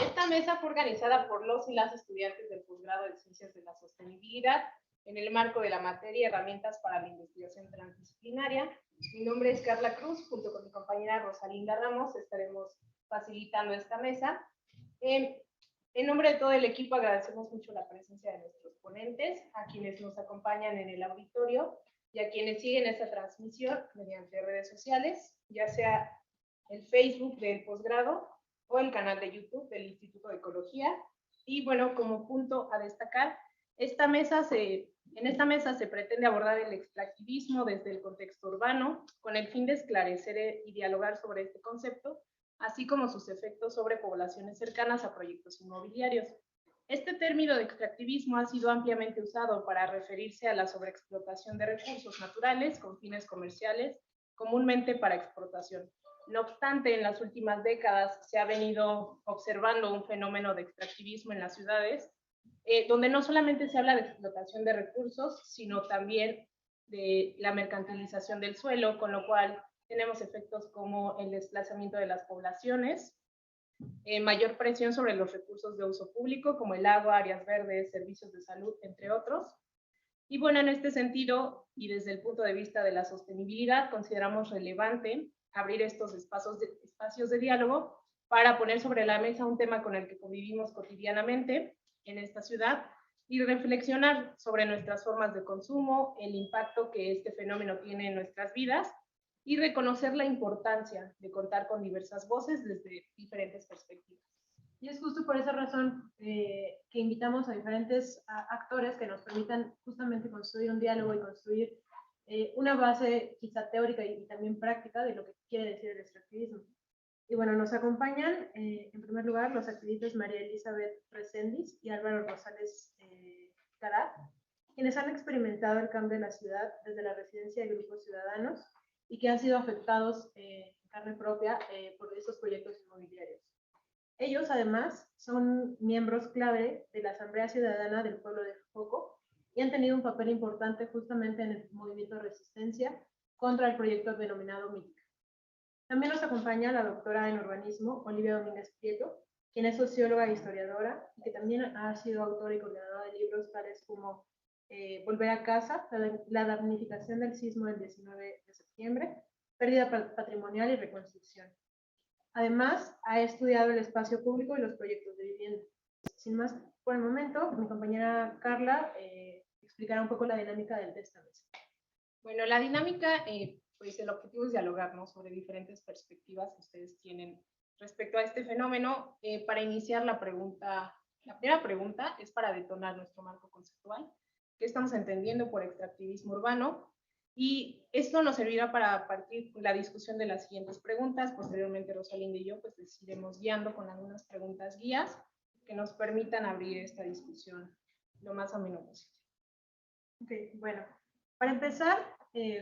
Esta mesa fue organizada por los y las estudiantes del posgrado de Ciencias de la Sostenibilidad en el marco de la materia Herramientas para la Investigación Transdisciplinaria. Mi nombre es Carla Cruz, junto con mi compañera Rosalinda Ramos estaremos facilitando esta mesa. En nombre de todo el equipo agradecemos mucho la presencia de nuestros ponentes, a quienes nos acompañan en el auditorio y a quienes siguen esta transmisión mediante redes sociales, ya sea el Facebook del posgrado o el canal de YouTube del Instituto de Ecología. Y bueno, como punto a destacar, en esta mesa se pretende abordar el extractivismo desde el contexto urbano, con el fin de esclarecer y dialogar sobre este concepto, así como sus efectos sobre poblaciones cercanas a proyectos inmobiliarios. Este término de extractivismo ha sido ampliamente usado para referirse a la sobreexplotación de recursos naturales con fines comerciales, comúnmente para exportación. No obstante, en las últimas décadas se ha venido observando un fenómeno de extractivismo en las ciudades, donde no solamente se habla de explotación de recursos, sino también de la mercantilización del suelo, con lo cual tenemos efectos como el desplazamiento de las poblaciones, mayor presión sobre los recursos de uso público, como el agua, áreas verdes, servicios de salud, entre otros. Y bueno, en este sentido, y desde el punto de vista de la sostenibilidad, consideramos relevante abrir estos espacios de diálogo para poner sobre la mesa un tema con el que convivimos cotidianamente en esta ciudad y reflexionar sobre nuestras formas de consumo, el impacto que este fenómeno tiene en nuestras vidas y reconocer la importancia de contar con diversas voces desde diferentes perspectivas. Y es justo por esa razón que invitamos a diferentes actores que nos permitan justamente construir un diálogo y construir una base quizá teórica y también práctica de lo que quiere decir el extractivismo. Y bueno, nos acompañan en primer lugar los activistas María Elizabeth Reséndiz y Álvaro Rosales Carat, quienes han experimentado el cambio de la ciudad desde la residencia de grupos ciudadanos y que han sido afectados en carne propia por esos proyectos inmobiliarios. Ellos, además, son miembros clave de la Asamblea Ciudadana del Pueblo de Joco y han tenido un papel importante justamente en el movimiento de resistencia contra el proyecto denominado Mítica. También nos acompaña la doctora en urbanismo, Olivia Domínguez Prieto, quien es socióloga e historiadora y que también ha sido autora y coordinadora de libros tales como Volver a casa, la damnificación del sismo del 19 de septiembre, pérdida patrimonial y reconstrucción. Además, ha estudiado el espacio público y los proyectos de vivienda. Sin más por el momento, mi compañera Carla explicará un poco la dinámica de esta mesa. Bueno, la dinámica, pues el objetivo es dialogar, ¿no?, sobre diferentes perspectivas que ustedes tienen respecto a este fenómeno. Para iniciar la primera pregunta es para detonar nuestro marco conceptual. ¿Qué estamos entendiendo por extractivismo urbano? Y esto nos servirá para partir la discusión de las siguientes preguntas. Posteriormente, Rosalinda y yo pues les iremos guiando con algunas preguntas guías que nos permitan abrir esta discusión lo más ameno posible. Ok, bueno, para empezar,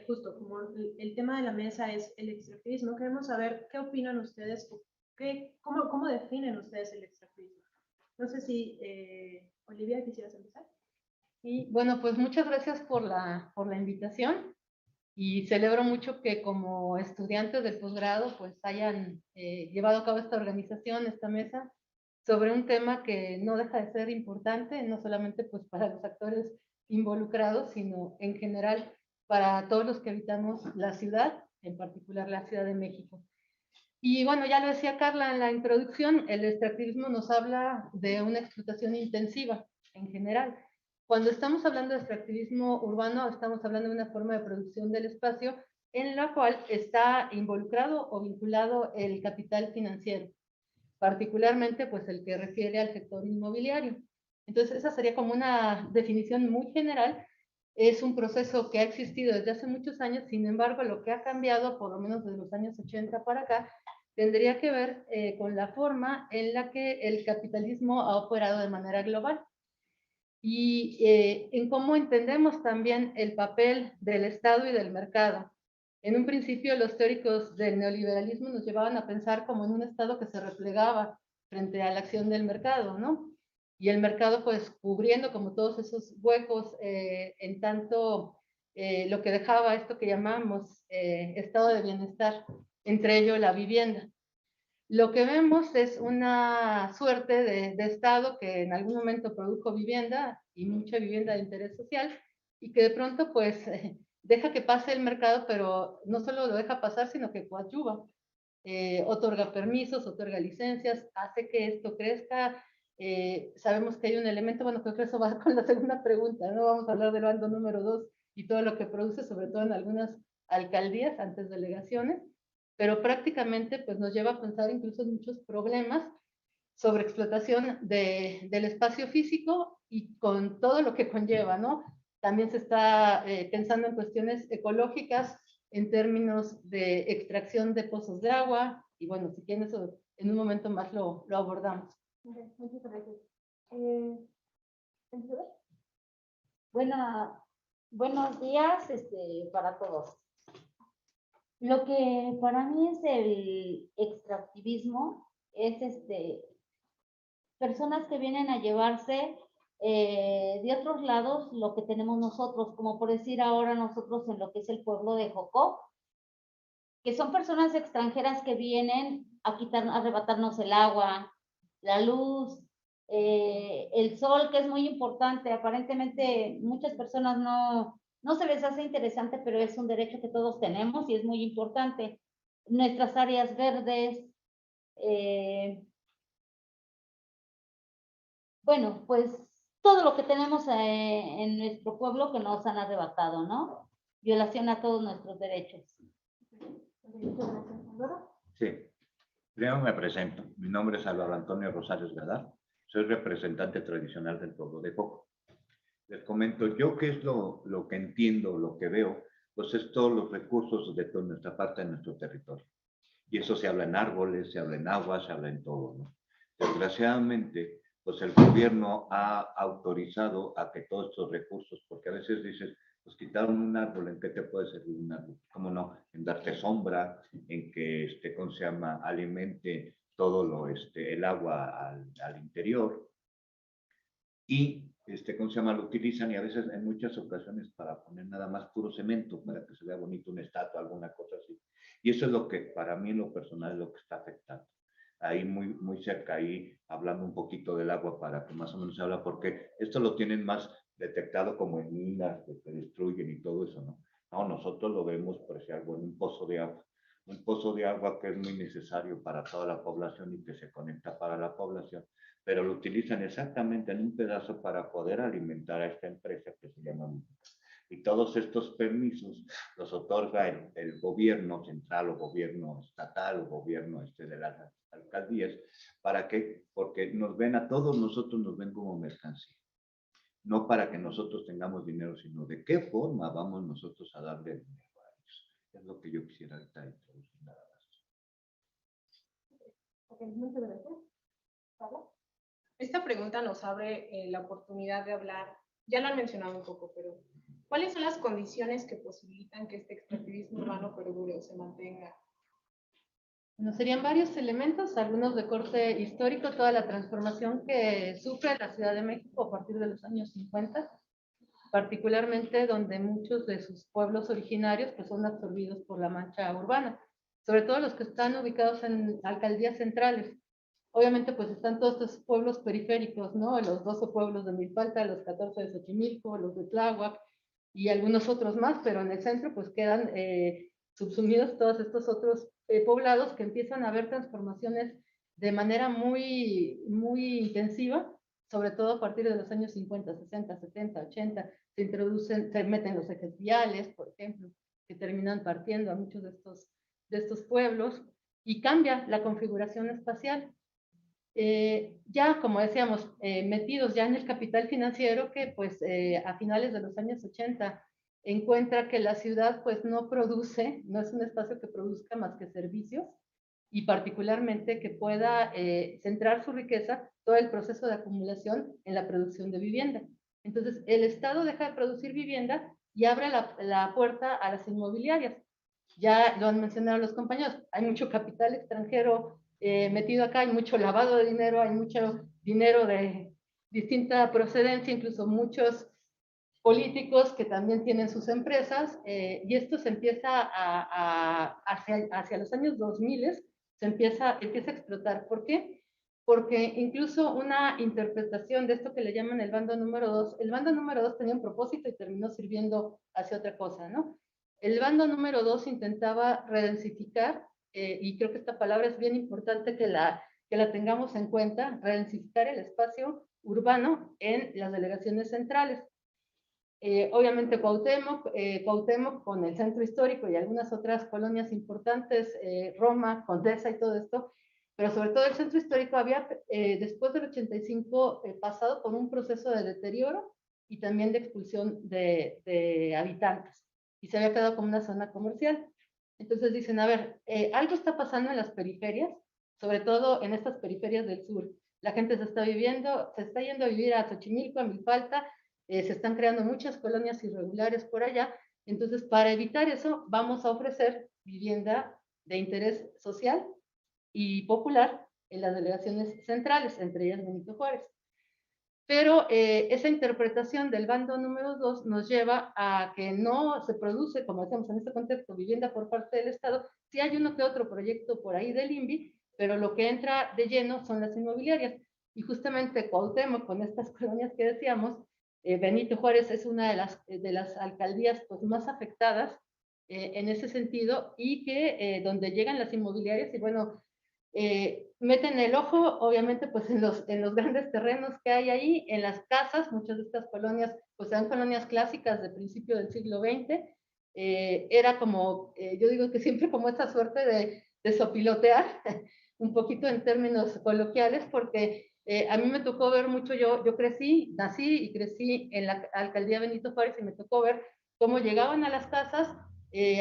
justo como el tema de la mesa es el extractivismo, queremos saber qué opinan ustedes, cómo definen ustedes el extractivismo. No sé si, Olivia, ¿quisieras empezar? Sí, bueno, pues muchas gracias por la invitación y celebro mucho que como estudiantes del posgrado pues hayan llevado a cabo esta organización, esta mesa, sobre un tema que no deja de ser importante, no solamente pues para los actores involucrados, sino en general para todos los que habitamos la ciudad, en particular la Ciudad de México. Y bueno, ya lo decía Carla en la introducción, el extractivismo nos habla de una explotación intensiva en general. Cuando estamos hablando de extractivismo urbano, estamos hablando de una forma de producción del espacio en la cual está involucrado o vinculado el capital financiero, particularmente pues el que refiere al sector inmobiliario. Entonces esa sería como una definición muy general. Es un proceso que ha existido desde hace muchos años, sin embargo lo que ha cambiado, por lo menos desde los años 80 para acá, tendría que ver con la forma en la que el capitalismo ha operado de manera global y en cómo entendemos también el papel del Estado y del mercado. En un principio los teóricos del neoliberalismo nos llevaban a pensar como en un Estado que se replegaba frente a la acción del mercado, ¿no? Y el mercado pues cubriendo como todos esos huecos en tanto lo que dejaba esto que llamamos estado de bienestar, entre ello la vivienda. lo que vemos es una suerte de Estado que en algún momento produjo vivienda y mucha vivienda de interés social y que de pronto pues deja que pase el mercado, pero no solo lo deja pasar, sino que coadyuva. Otorga permisos, otorga licencias, hace que esto crezca. Sabemos que hay un elemento, bueno, creo que eso va con la segunda pregunta, ¿no? Vamos a hablar del bando número 2 y todo lo que produce, sobre todo en algunas alcaldías, antes delegaciones, pero prácticamente pues nos lleva a pensar incluso en muchos problemas sobre explotación del espacio físico y con todo lo que conlleva, ¿no? También se está pensando en cuestiones ecológicas en términos de extracción de pozos de agua, y bueno, si quieren eso en un momento más lo abordamos. Okay, muchas gracias. Buenos días para todos. Lo que para mí es el extractivismo es personas que vienen a llevarse de otros lados lo que tenemos nosotros, como por decir ahora nosotros en lo que es el pueblo de Jocó, que son personas extranjeras que vienen a arrebatarnos el agua, la luz, el sol, que es muy importante. Aparentemente muchas personas no se les hace interesante, pero es un derecho que todos tenemos y es muy importante. Nuestras áreas verdes, bueno, pues todo lo que tenemos en nuestro pueblo que nos han arrebatado, ¿no? Violación a todos nuestros derechos. Sí, primero me presento. Mi nombre es Álvaro Antonio Rosales Gadar. Soy representante tradicional del pueblo de Jocó. Les comento yo qué es lo que entiendo, lo que veo, pues es todos los recursos de toda nuestra parte de nuestro territorio. Y eso se habla en árboles, se habla en agua, se habla en todo, ¿no? Desgraciadamente, pues el gobierno ha autorizado a que todos estos recursos, porque a veces dices, pues quitaron un árbol, ¿en qué te puede servir un árbol? ¿Cómo no? En darte sombra, en que, ¿cómo se llama? Alimente todo el agua al interior. Y, ¿cómo se llama? Lo utilizan y a veces en muchas ocasiones para poner nada más puro cemento, para que se vea bonito una estatua, alguna cosa así. Y eso es lo que para mí en lo personal es lo que está afectando. Ahí muy cerca, ahí hablando un poquito del agua para que más o menos se habla, porque esto lo tienen más detectado como en minas que destruyen y todo eso, ¿no? No, nosotros lo vemos, por ejemplo, en un pozo de agua. Un pozo de agua que es muy necesario para toda la población y que se conecta para la población, pero lo utilizan exactamente en un pedazo para poder alimentar a esta empresa que se llama Música. Y todos estos permisos los otorga el gobierno central o gobierno estatal o gobierno de las alcaldías. ¿Para qué? Porque nos ven a todos nosotros, nos ven como mercancía. No para que nosotros tengamos dinero, sino de qué forma vamos nosotros a darle dinero a ellos. Es lo que yo quisiera ahorita introducir nada más. Okay, muchas gracias. ¿Pablo? Esta pregunta nos abre la oportunidad de hablar, ya lo han mencionado un poco, pero ¿cuáles son las condiciones que posibilitan que este extractivismo urbano perdure o se mantenga? Bueno, serían varios elementos, algunos de corte histórico, toda la transformación que sufre la Ciudad de México a partir de los años 50, particularmente donde muchos de sus pueblos originarios pues, son absorbidos por la mancha urbana, sobre todo los que están ubicados en alcaldías centrales. Obviamente pues están todos estos pueblos periféricos, ¿no? Los 12 pueblos de Milpalta, los 14 de Xochimilco, los de Tláhuac y algunos otros más, pero en el centro pues quedan subsumidos todos estos otros poblados que empiezan a ver transformaciones de manera muy intensiva, sobre todo a partir de los años 50, 60, 70, 80, se meten los ejes viales, por ejemplo, que terminan partiendo a muchos de estos pueblos, y cambia la configuración espacial. Ya, como decíamos, metidos ya en el capital financiero que pues a finales de los años 80 encuentra que la ciudad pues no produce, no es un espacio que produzca más que servicios y particularmente que pueda centrar su riqueza, todo el proceso de acumulación en la producción de vivienda. Entonces el Estado deja de producir vivienda y abre la puerta a las inmobiliarias. Ya lo han mencionado los compañeros, hay mucho capital extranjero metido acá, hay mucho lavado de dinero, hay mucho dinero de distinta procedencia, incluso muchos políticos que también tienen sus empresas, y esto se empieza hacia los años 2000 empieza a explotar. ¿Por qué? Porque incluso una interpretación de esto que le llaman el bando número 2, el bando número 2 tenía un propósito y terminó sirviendo hacia otra cosa, ¿no? El bando número 2 intentaba redensificar, y creo que esta palabra es bien importante que la tengamos en cuenta, redensificar el espacio urbano en las delegaciones centrales. Obviamente Cuauhtémoc con el centro histórico y algunas otras colonias importantes, Roma, Condesa y todo esto, pero sobre todo el centro histórico había, después del 85, pasado por un proceso de deterioro y también de expulsión de habitantes, y se había quedado como una zona comercial. Entonces dicen, a ver, algo está pasando en las periferias, sobre todo en estas periferias del sur. La gente se está yendo a vivir a Xochimilco, a Milpalta, se están creando muchas colonias irregulares por allá. Entonces, para evitar eso, vamos a ofrecer vivienda de interés social y popular en las delegaciones centrales, entre ellas Benito Juárez. Pero esa interpretación del bando número 2 nos lleva a que no se produce, como decíamos en este contexto, vivienda por parte del Estado. Sí hay uno que otro proyecto por ahí del INVI, pero lo que entra de lleno son las inmobiliarias. Y justamente Cuauhtémoc, con estas colonias que decíamos, Benito Juárez es una de las alcaldías pues, más afectadas en ese sentido, y que donde llegan las inmobiliarias, y bueno, meten el ojo, obviamente, pues en los grandes terrenos que hay ahí, en las casas. Muchas de estas colonias, pues eran colonias clásicas de principio del siglo XX. Era como, yo digo que siempre como esta suerte de sopilotear, un poquito en términos coloquiales, porque a mí me tocó ver mucho, yo nací y crecí en la alcaldía Benito Juárez, y me tocó ver cómo llegaban a las casas,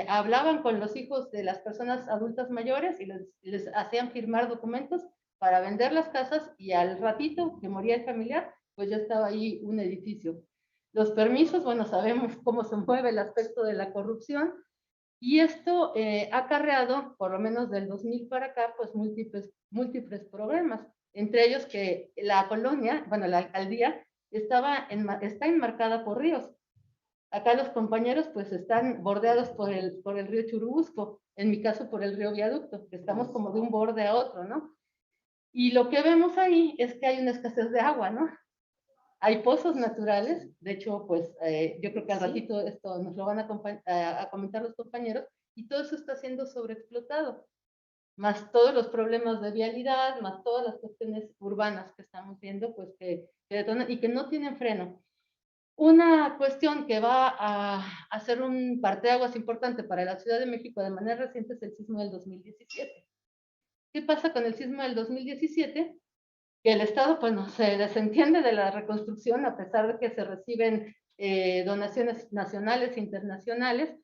hablaban con los hijos de las personas adultas mayores y les hacían firmar documentos para vender las casas, y al ratito que moría el familiar, pues ya estaba ahí un edificio. Los permisos, bueno, sabemos cómo se mueve el aspecto de la corrupción, y esto ha acarreado, por lo menos del 2000 para acá, pues múltiples problemas, entre ellos que la colonia, bueno, la alcaldía está enmarcada por ríos. Acá los compañeros pues están bordeados por el río Churubusco, en mi caso por el río Viaducto, que estamos como de un borde a otro, ¿no? Y lo que vemos ahí es que hay una escasez de agua, ¿no? Hay pozos naturales, de hecho, pues yo creo que al ratito esto nos lo van a comentar los compañeros, y todo eso está siendo sobreexplotado, más todos los problemas de vialidad, más todas las cuestiones urbanas que estamos viendo, pues que detonan y que no tienen freno. Una cuestión que va a hacer un parteaguas importante para la Ciudad de México de manera reciente es el sismo del 2017. ¿Qué pasa con el sismo del 2017? Que el Estado pues no se desentiende de la reconstrucción, a pesar de que se reciben donaciones nacionales e internacionales.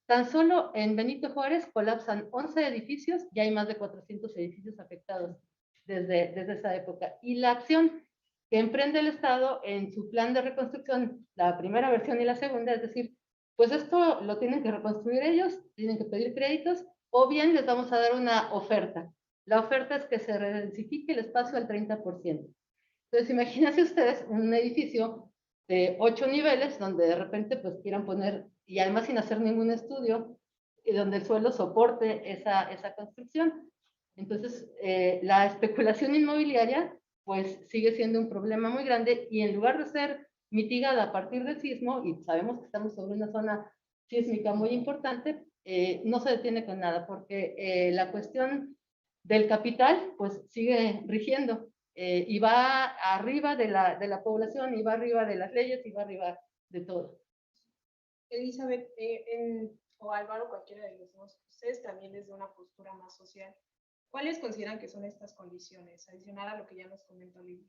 Tan solo en Benito Juárez colapsan 11 edificios y hay más de 400 edificios afectados desde esa época. Y la acción que emprende el Estado en su plan de reconstrucción, la primera versión y la segunda, es decir, pues esto lo tienen que reconstruir ellos, tienen que pedir créditos, o bien les vamos a dar una oferta. La oferta es que se redensifique el espacio al 30%. Entonces, imagínense ustedes un edificio de 8 niveles donde de repente pues quieran poner, y además sin hacer ningún estudio, y donde el suelo soporte esa construcción. Entonces, la especulación inmobiliaria pues sigue siendo un problema muy grande, y en lugar de ser mitigada a partir del sismo, y sabemos que estamos sobre una zona sísmica muy importante, no se detiene con nada, porque la cuestión del capital pues sigue rigiendo, y va arriba de la población, y va arriba de las leyes, y va arriba de todo. Elizabeth, o Álvaro, cualquiera de los dos, ustedes también desde una postura más social, ¿cuáles consideran que son estas condiciones, adicional a lo que ya nos comentó Lidia?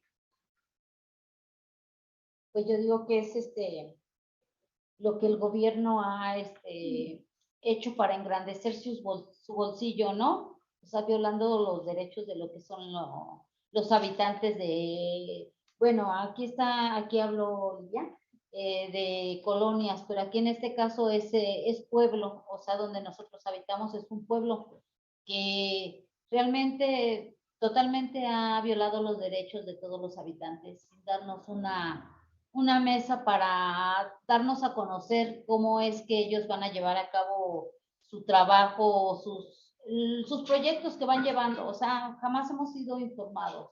Pues yo digo que es lo que el gobierno ha hecho para engrandecer su bolsillo, ¿no? O sea, violando los derechos de lo que son los habitantes de, bueno, aquí hablo ya, de colonias, pero aquí en este caso es pueblo, o sea, donde nosotros habitamos es un pueblo que realmente totalmente ha violado los derechos de todos los habitantes, sin darnos una mesa para darnos a conocer cómo es que ellos van a llevar a cabo su trabajo, sus proyectos que van llevando, o sea, jamás hemos sido informados.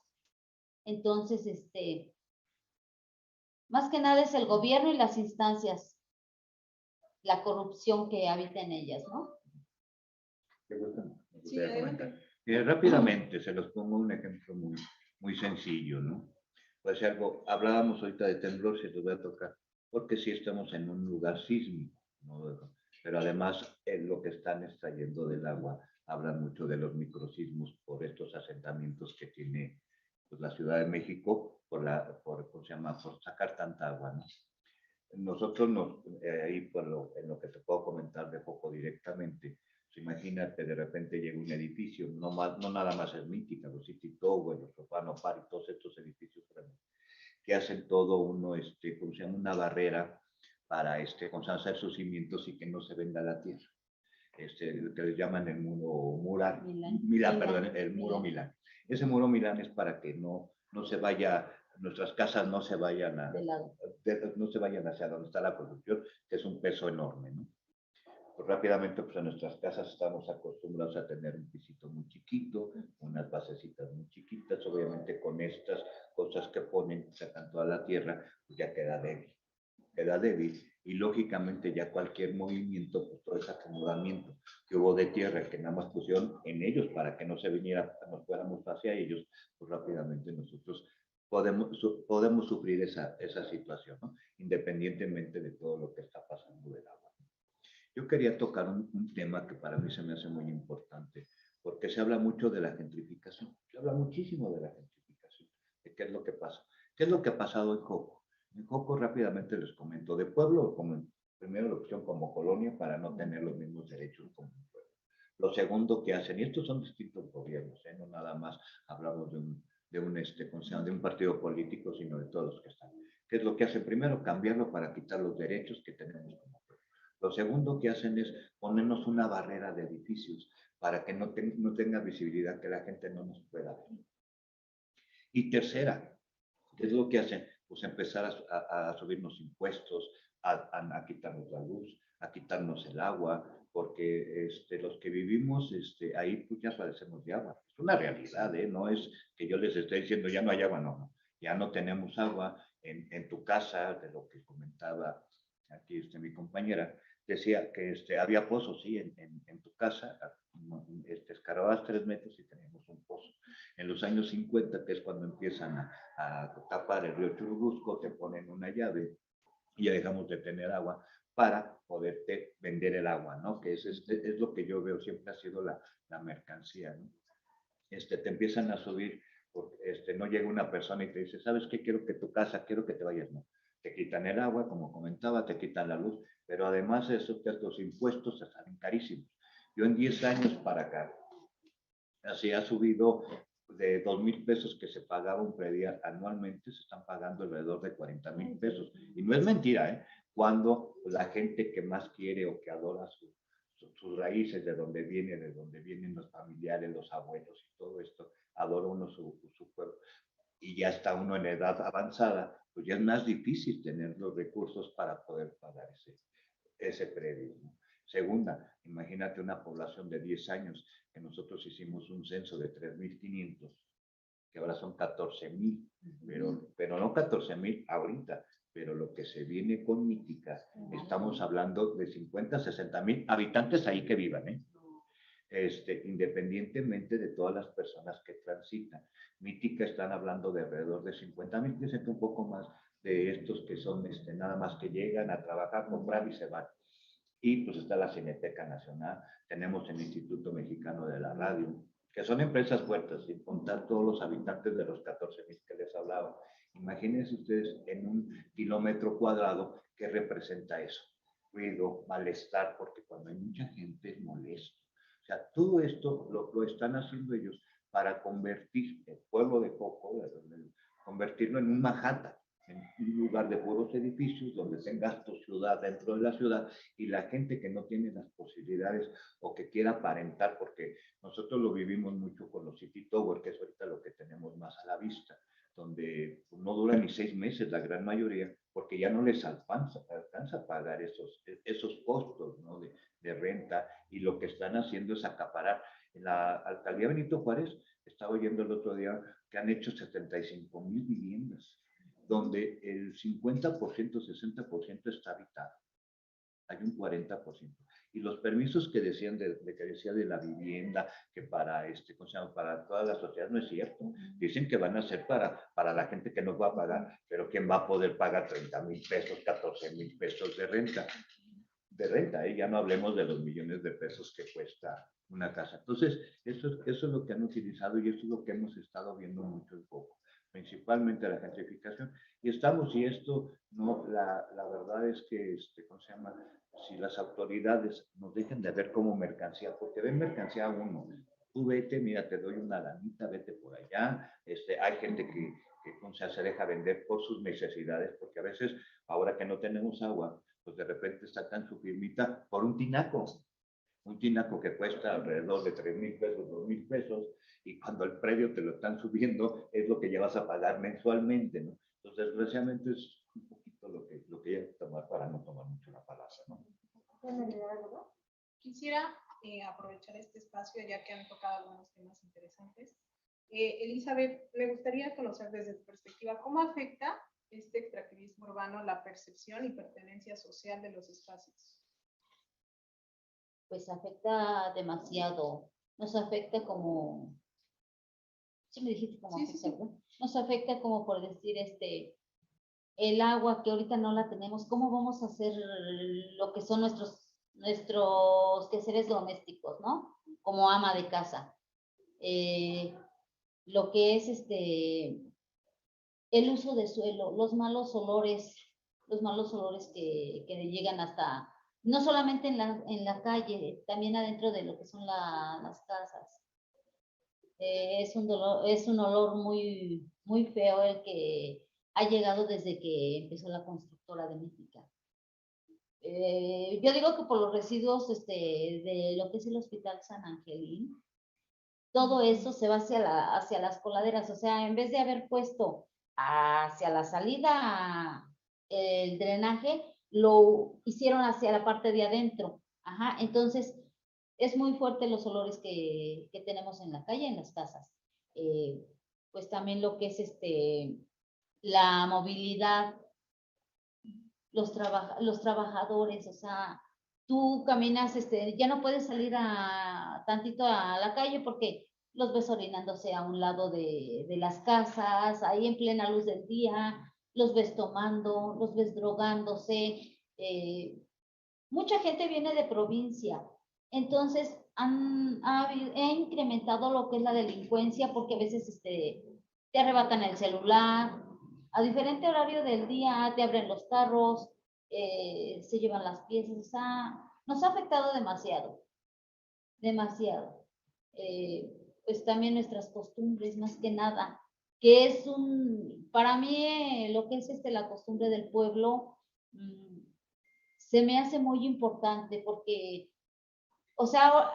Entonces, más que nada es el gobierno y las instancias, la corrupción que habita en ellas, ¿no? ¿Te gusta? Me Sí, gustaría adelante. comentar. Rápidamente, se los pongo un ejemplo muy sencillo, ¿no? Pues algo, hablábamos ahorita de temblor, se los voy a tocar, porque sí estamos en un lugar sísmico, ¿no? Pero además, en lo que están extrayendo del agua, hablan mucho de los microsismos por estos asentamientos que tiene pues, la Ciudad de México, ¿cómo se llama? Por sacar tanta agua, ¿no? Nosotros ahí en lo que te puedo comentar de poco directamente, pues imagínate de repente llega un edificio, no nada más es Mítica, los City Tower, los Sofano Par y todos estos edificios grandes, que hacen todo ¿cómo se llama? Una barrera para ¿cómo se llama? Hacer sus cimientos y que no se venda la tierra. Que les llaman el muro mural, Milán, perdón, el muro Milán. Ese muro Milán es para que no se vaya, nuestras casas no se vayan no se vayan hacia donde está la producción, que es un peso enorme, ¿no? Pues rápidamente, pues en nuestras casas estamos acostumbrados a tener un pisito muy chiquito, unas basecitas muy chiquitas, obviamente con estas cosas que ponen, sacan toda la tierra, pues ya queda débil y lógicamente ya cualquier movimiento, pues todo ese acomodamiento que hubo de tierra que nada más pusieron en ellos para que no se viniera, nos fuéramos hacia ellos, pues rápidamente nosotros podemos sufrir esa situación, ¿no? Independientemente de todo lo que está pasando del agua. Yo quería tocar un tema que para mí se me hace muy importante, porque se habla mucho de la gentrificación, se habla muchísimo de la gentrificación, de qué es lo que pasa. ¿Qué es lo que ha pasado en Joco? En Joco rápidamente les comento, de pueblo, primero la opción como colonia para no tener los mismos derechos como un pueblo. Lo segundo que hacen, y estos son distintos gobiernos, no nada más hablamos de un partido político, sino de todos los que están. ¿Qué es lo que hacen? Primero, cambiarlo para quitar los derechos que tenemos como pueblo. Lo segundo que hacen es ponernos una barrera de edificios para que no tenga visibilidad, que la gente no nos pueda ver. Y tercera, ¿qué es lo que hacen? Pues empezar a subirnos impuestos, a quitarnos la luz, a quitarnos el agua, porque los que vivimos ahí pues ya padecemos de agua. Es una realidad, ¿eh? No es que yo les esté diciendo ya no hay agua, no. Ya no tenemos agua en tu casa, de lo que comentaba aquí mi compañera, decía que había pozos, sí, en tu casa, escarbabas 3 metros y teníamos un pozo. En los años 50, que es cuando empiezan a tapar el río Churubusco, te ponen una llave y ya dejamos de tener agua para poderte vender el agua, ¿no? Que es lo que yo veo, siempre ha sido la mercancía, ¿no? Te empiezan a subir, porque no llega una persona y te dice, ¿sabes qué? Quiero que tu casa, quiero que te vayas, ¿no? Te quitan el agua, como comentaba, te quitan la luz, pero además eso, los impuestos se salen carísimos. Yo en 10 años para acá, así ha subido de 2,000 pesos que se pagaba un predial anualmente, se están pagando alrededor de 40,000 pesos. Y no es mentira, ¿eh? Cuando la gente que más quiere o que adora sus raíces, de donde vienen los familiares, los abuelos y todo esto, adora uno su pueblo. Y ya está uno en edad avanzada, pues ya es más difícil tener los recursos para poder pagar ese predio, ¿no? Segunda, imagínate una población de 10 años, que nosotros hicimos un censo de 3,500, que ahora son 14,000, pero no 14,000 ahorita, pero lo que se viene con Mítica, estamos hablando de 50, 60,000 habitantes ahí que vivan, ¿eh? Independientemente de todas las personas que transitan. Mítica están hablando de alrededor de 50,000, piensen que un poco más de estos que son nada más que llegan a trabajar, comprar y se van. Y pues está la Cineteca Nacional, tenemos el Instituto Mexicano de la Radio, que son empresas fuertes, sin contar todos los habitantes de los 14,000 que les hablaba. Imagínense ustedes en un kilómetro cuadrado qué representa eso. Ruido, malestar, porque cuando hay mucha gente es molesto. O sea, todo esto lo están haciendo ellos para convertir el pueblo de Joco, convertirlo en un Manhattan, en un lugar de puros edificios donde tengas tu ciudad dentro de la ciudad y la gente que no tiene las posibilidades o que quiera aparentar, porque nosotros lo vivimos mucho con los City Tower, que es ahorita lo que tenemos más a la vista, donde no dura ni 6 meses la gran mayoría, porque ya no les alcanza a pagar esos costos, ¿no? de renta, y lo que están haciendo es acaparar. En la alcaldía Benito Juárez, estaba oyendo el otro día que han hecho 75,000 viviendas, donde el 50%, 60% está habitado. Hay un 40%. Y los permisos que decían que decía de la vivienda, que para ¿cómo se llama? Para toda la sociedad, no es cierto. Dicen que van a ser para la gente que no va a pagar, pero ¿quién va a poder pagar 30,000 pesos, 14,000 pesos de renta? Ya no hablemos de los millones de pesos que cuesta una casa. Entonces, eso es lo que han utilizado y eso es lo que hemos estado viendo mucho y poco, principalmente la gentrificación. Y esto, no, la verdad es que, ¿cómo se llama? Si las autoridades nos dejan de ver como mercancía, porque ven mercancía a uno, tú vete, mira, te doy una lanita, vete por allá, hay gente que se deja vender por sus necesidades, porque a veces, ahora que no tenemos agua, pues de repente sacan su firmita por un tinaco que cuesta alrededor de 3,000 pesos, 2,000 pesos, y cuando el predio te lo están subiendo, es lo que ya vas a pagar mensualmente, ¿no? Entonces, desgraciadamente es un poquito lo que hay que tomar para no tomar mucho la palabra, ¿no? Quisiera aprovechar este espacio, ya que han tocado algunos temas interesantes. Elizabeth, me gustaría conocer desde tu perspectiva, ¿cómo afecta este extractivismo urbano la percepción y pertenencia social de los espacios? Pues afecta demasiado. Nos afecta como, sí me dijiste cómo afecta, Sí. ¿verdad? Nos afecta como por decir, el agua que ahorita no la tenemos, ¿cómo vamos a hacer lo que son nuestros quehaceres domésticos, ¿no? Como ama de casa. Lo que es el uso de suelo, los malos olores que llegan hasta, no solamente en la calle, también adentro de lo que son las casas. Es un olor muy, muy feo el que ha llegado desde que empezó la constructora de México. Yo digo que por los residuos de lo que es el Hospital San Angelín, todo eso se va hacia las coladeras. O sea, en vez de haber puesto hacia la salida el drenaje, lo hicieron hacia la parte de adentro. Ajá, entonces es muy fuerte los olores que tenemos en la calle, en las casas. Pues también lo que es la movilidad, los trabajadores, o sea, tú caminas, ya no puedes salir tantito a la calle porque los ves orinándose a un lado de las casas, ahí en plena luz del día, los ves tomando, los ves drogándose. Mucha gente viene de provincia, entonces ha incrementado lo que es la delincuencia porque a veces te arrebatan el celular, a diferente horario del día te abren los carros, se llevan las piezas, o sea, nos ha afectado demasiado, demasiado. Pues también nuestras costumbres, más que nada, que es para mí lo que es la costumbre del pueblo, se me hace muy importante porque, o sea,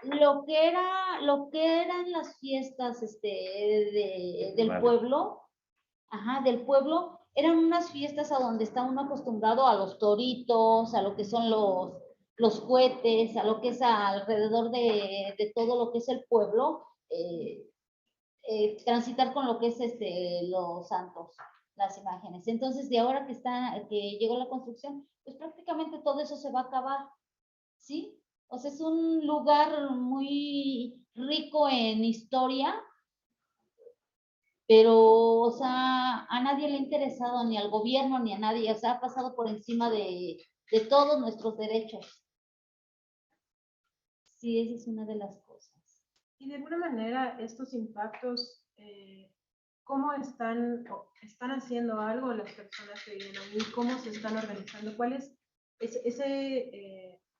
lo que eran las fiestas del pueblo, eran unas fiestas a donde está uno acostumbrado a los toritos, a lo que son los cohetes, a lo que es alrededor de todo lo que es el pueblo, transitar con lo que es los santos, las imágenes. Entonces, de ahora que llegó la construcción, pues prácticamente todo eso se va a acabar, ¿sí? O sea, es un lugar muy rico en historia, pero, o sea, a nadie le ha interesado, ni al gobierno, ni a nadie, o sea, ha pasado por encima de todos nuestros derechos. Sí, esa es una de las cosas. Y de alguna manera, estos impactos, ¿cómo están haciendo algo las personas que viven ahí? ¿Cómo se están organizando? ¿Cuál es esa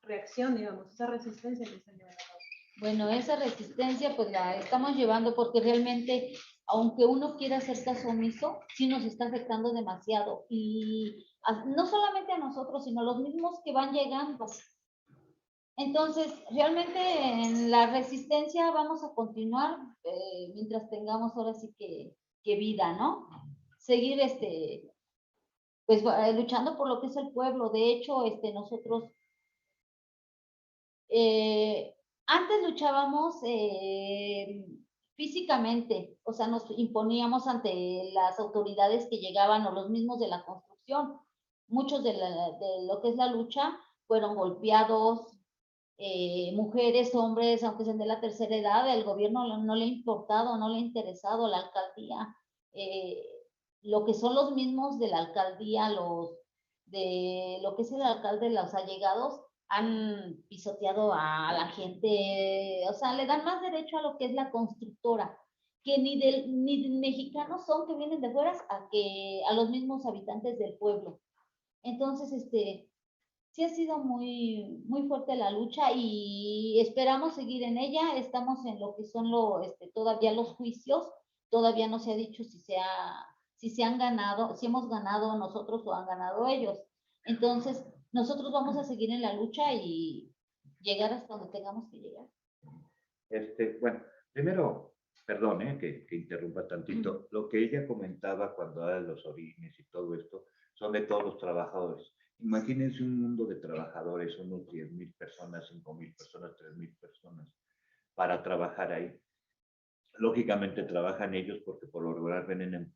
reacción, digamos, esa resistencia que están llevando a cabo? Bueno, esa resistencia pues la estamos llevando porque realmente, aunque uno quiera hacer caso omiso, sí nos está afectando demasiado. Y no solamente a nosotros, sino a los mismos que van llegando. Entonces, realmente en la resistencia vamos a continuar mientras tengamos ahora sí que vida, ¿no? Seguir pues luchando por lo que es el pueblo. De hecho, nosotros Antes luchábamos físicamente, o sea, nos imponíamos ante las autoridades que llegaban o los mismos de la construcción. Muchos de lo que es la lucha fueron golpeados, mujeres, hombres, aunque sean de la tercera edad, el gobierno no le ha importado, no le ha interesado, la alcaldía, lo que son los mismos de la alcaldía, de lo que es el alcalde, los allegados, han pisoteado a la gente, o sea, le dan más derecho a lo que es la constructora, que ni mexicanos son que vienen de fuera a los mismos habitantes del pueblo. Entonces, sí ha sido muy fuerte la lucha y esperamos seguir en ella. Estamos en lo que son todavía los juicios. Todavía no se ha dicho si se han ganado, si hemos ganado nosotros o han ganado ellos. Entonces, nosotros vamos a seguir en la lucha y llegar hasta donde tengamos que llegar. Bueno, primero, perdón, que interrumpa tantito. Lo que ella comentaba cuando habla de los orígenes y todo esto, son de todos los trabajadores. Imagínense un mundo de trabajadores, unos 10,000 personas, 5,000 personas, 3,000 personas, para trabajar ahí. Lógicamente trabajan ellos porque por lo regular viven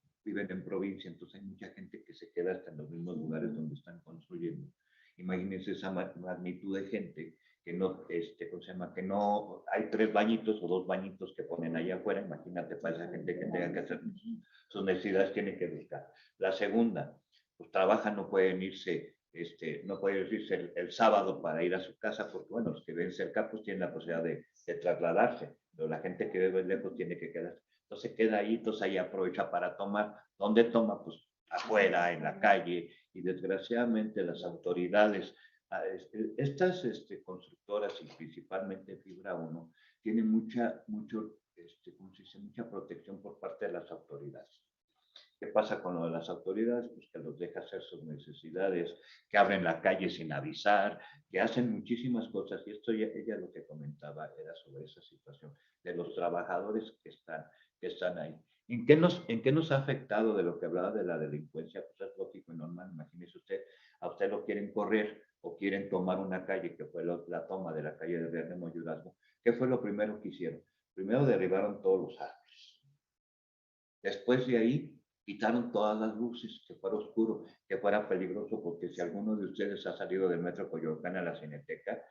en provincia, entonces hay mucha gente que se queda hasta en los mismos lugares donde están construyendo. Imagínense esa magnitud de gente que no, ¿cómo se llama? Que no, hay 3 bañitos o 2 bañitos que ponen allá afuera. Imagínate para esa gente que tenga que hacer sus necesidades, tiene que buscar. La segunda, pues trabajan, no pueden irse, no pueden irse el sábado para ir a su casa, porque bueno, los que ven cerca pues tienen la posibilidad de trasladarse, pero la gente que vive lejos tiene que quedarse. Entonces queda ahí, entonces ahí aprovecha para tomar. ¿Dónde toma? Pues afuera, en la calle, y desgraciadamente las autoridades, estas constructoras y principalmente Fibra 1, tienen mucha protección por parte de las autoridades. ¿Qué pasa con lo de las autoridades? Pues que los deja hacer sus necesidades, que abren la calle sin avisar, que hacen muchísimas cosas. Y esto ella lo que comentaba era sobre esa situación de los trabajadores que están ahí. ¿En qué nos ha afectado de lo que hablaba de la delincuencia? Pues es lógico y normal. Imagínese usted, a usted lo quieren correr o quieren tomar una calle, que fue la toma de la calle de Verne Moyurazgo. ¿Qué fue lo primero que hicieron? Primero derribaron todos los árboles. Después de ahí, quitaron todas las luces, que fuera oscuro, que fuera peligroso, porque si alguno de ustedes ha salido del metro Coyoacán a la Cineteca,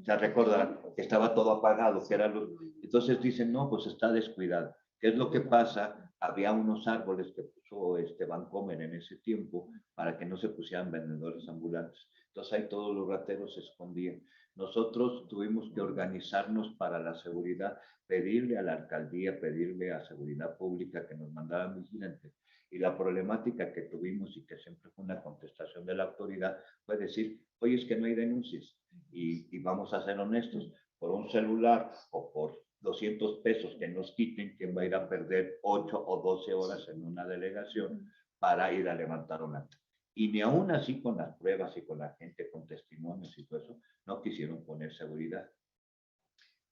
se recordarán que estaba todo apagado, que era luz. Entonces dicen, no, pues está descuidado. ¿Qué es lo que pasa? Había unos árboles que puso Vancomer en ese tiempo para que no se pusieran vendedores ambulantes. Entonces ahí todos los rateros se escondían. Nosotros tuvimos que organizarnos para la seguridad, pedirle a la alcaldía, pedirle a seguridad pública que nos mandaran vigilantes. Y la problemática que tuvimos y que siempre fue una contestación de la autoridad fue decir, oye, es que no hay denuncias. Y vamos a ser honestos, por un celular o por 200 pesos que nos quiten, ¿quién va a ir a perder 8 o 12 horas en una delegación para ir a levantar un acta? Y ni aún así con las pruebas y con la gente, con testimonios y todo eso, no quisieron poner seguridad.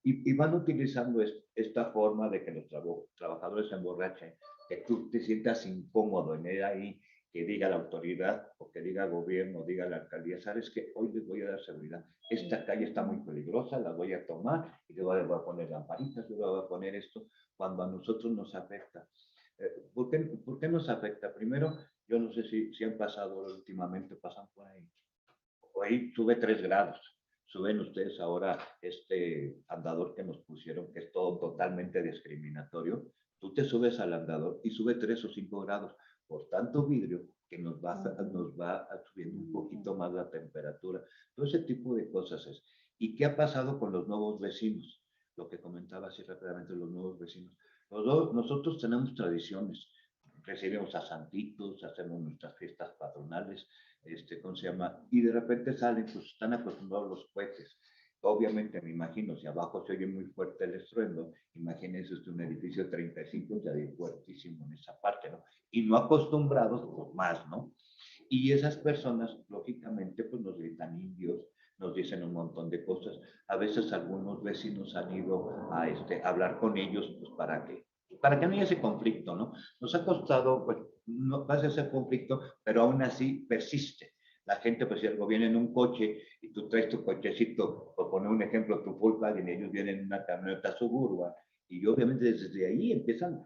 Y van utilizando esta forma de que los trabajadores se emborrachen, que tú te sientas incómodo en ir ahí, que diga la autoridad o que diga el gobierno, diga la alcaldía, sabes que hoy les voy a dar seguridad. Esta calle está muy peligrosa, la voy a tomar y le voy a poner lamparitas, le voy a poner esto, cuando a nosotros nos afecta. ¿Por qué nos afecta? Primero, yo no sé si han pasado últimamente, pasan por ahí. Hoy sube 3 grados. Suben ustedes ahora este andador que nos pusieron, que es todo totalmente discriminatorio. Tú te subes al andador y sube 3 o 5 grados por tanto vidrio que nos va subiendo un poquito más la temperatura. Todo ese tipo de cosas es. ¿Y qué ha pasado con los nuevos vecinos? Lo que comentaba así rápidamente, los nuevos vecinos. Nosotros tenemos tradiciones. Recibimos a santitos, hacemos nuestras fiestas patronales, ¿cómo se llama? Y de repente salen, pues están acostumbrados los cohetes. Obviamente, me imagino, si abajo se oye muy fuerte el estruendo, imagínense usted un edificio de 35, ya de fuertísimo en esa parte, ¿no? Y no acostumbrados, pues más, ¿no? Y esas personas, lógicamente, pues nos gritan indios, nos dicen un montón de cosas. A veces algunos vecinos han ido a hablar con ellos, pues para que no haya ese conflicto, ¿no? Nos ha costado, pues, no pasa ese conflicto, pero aún así persiste. la gente, pues si algo viene en un coche y tú traes tu cochecito, por poner un ejemplo, tu Volkswagen, ellos vienen en una camioneta Suburban, y obviamente desde ahí empiezan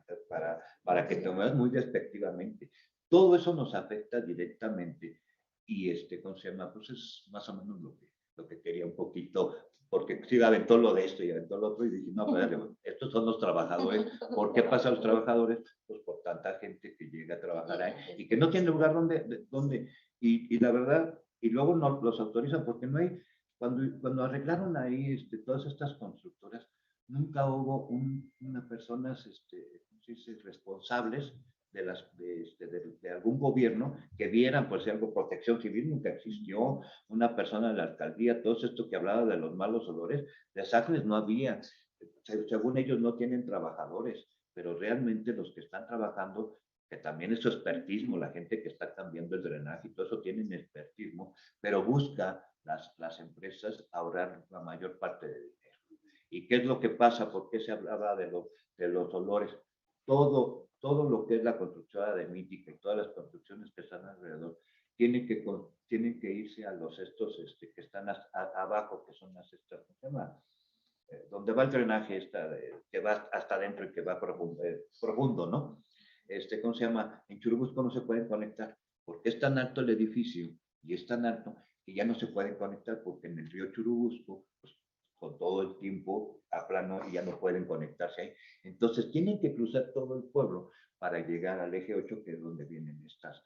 para que te muevas muy despectivamente. Todo eso nos afecta directamente y ¿cómo se llama? Pues es más o menos lo que quería un poquito, porque sí aventó lo de esto y aventó lo otro y dije, no, pero estos son los trabajadores. ¿Por qué pasa a los trabajadores? Pues por tanta gente que llega a trabajar ahí y que no tiene lugar donde y la verdad, y luego no los autorizan porque no hay, cuando arreglaron ahí todas estas constructoras, nunca hubo unas personas responsables de algún gobierno que vieran, pues, algo, protección civil nunca existió, una persona de la alcaldía, todo esto que hablaba de los malos olores, desastres no había, según ellos no tienen trabajadores, pero realmente los que están trabajando, que también es su expertismo, la gente que está cambiando el drenaje y todo eso tienen expertismo, pero busca las empresas ahorrar la mayor parte de dinero. ¿Y qué es lo que pasa? ¿Por qué se hablaba de los olores? Todo lo que es la construcción de mítica y todas las construcciones que están alrededor tienen que irse a los que están abajo, que son las estas, ¿cómo se llama? Donde va el drenaje que va hasta adentro y que va profundo, ¿no? ¿Cómo se llama? En Churubusco no se pueden conectar porque es tan alto el edificio y es tan alto que ya no se pueden conectar porque en el río Churubusco, pues, con todo el tiempo a plano y ya no pueden conectarse ahí. Entonces tienen que cruzar todo el pueblo para llegar al eje 8, que es donde vienen estas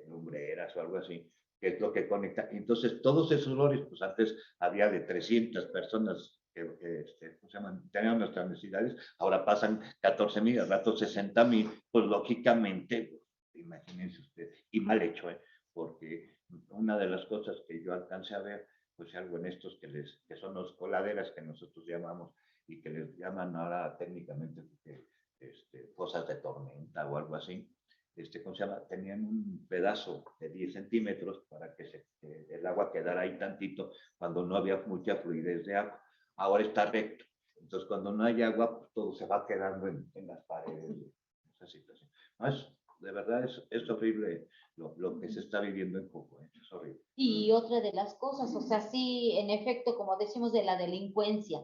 lumbreras o algo así, que es lo que conecta. Entonces todos esos olores, pues antes había de 300 personas ¿cómo se llaman? Tenían nuestras necesidades, ahora pasan 14,000, al rato 60,000, pues lógicamente, imagínense ustedes, y mal hecho, porque una de las cosas que yo alcancé a ver, pues algo en estos que son los coladeras que nosotros llamamos, y que les llaman ahora técnicamente fosas de tormenta o algo así, ¿cómo se llama? Tenían un pedazo de 10 centímetros para que el agua quedara ahí tantito cuando no había mucha fluidez de agua. Ahora está recto. Entonces, cuando no hay agua, pues todo se va quedando en las paredes. Esa situación. No, de verdad es horrible lo que se está viviendo en Coco. Es horrible. Y otra de las cosas, o sea, sí, en efecto, como decimos de la delincuencia,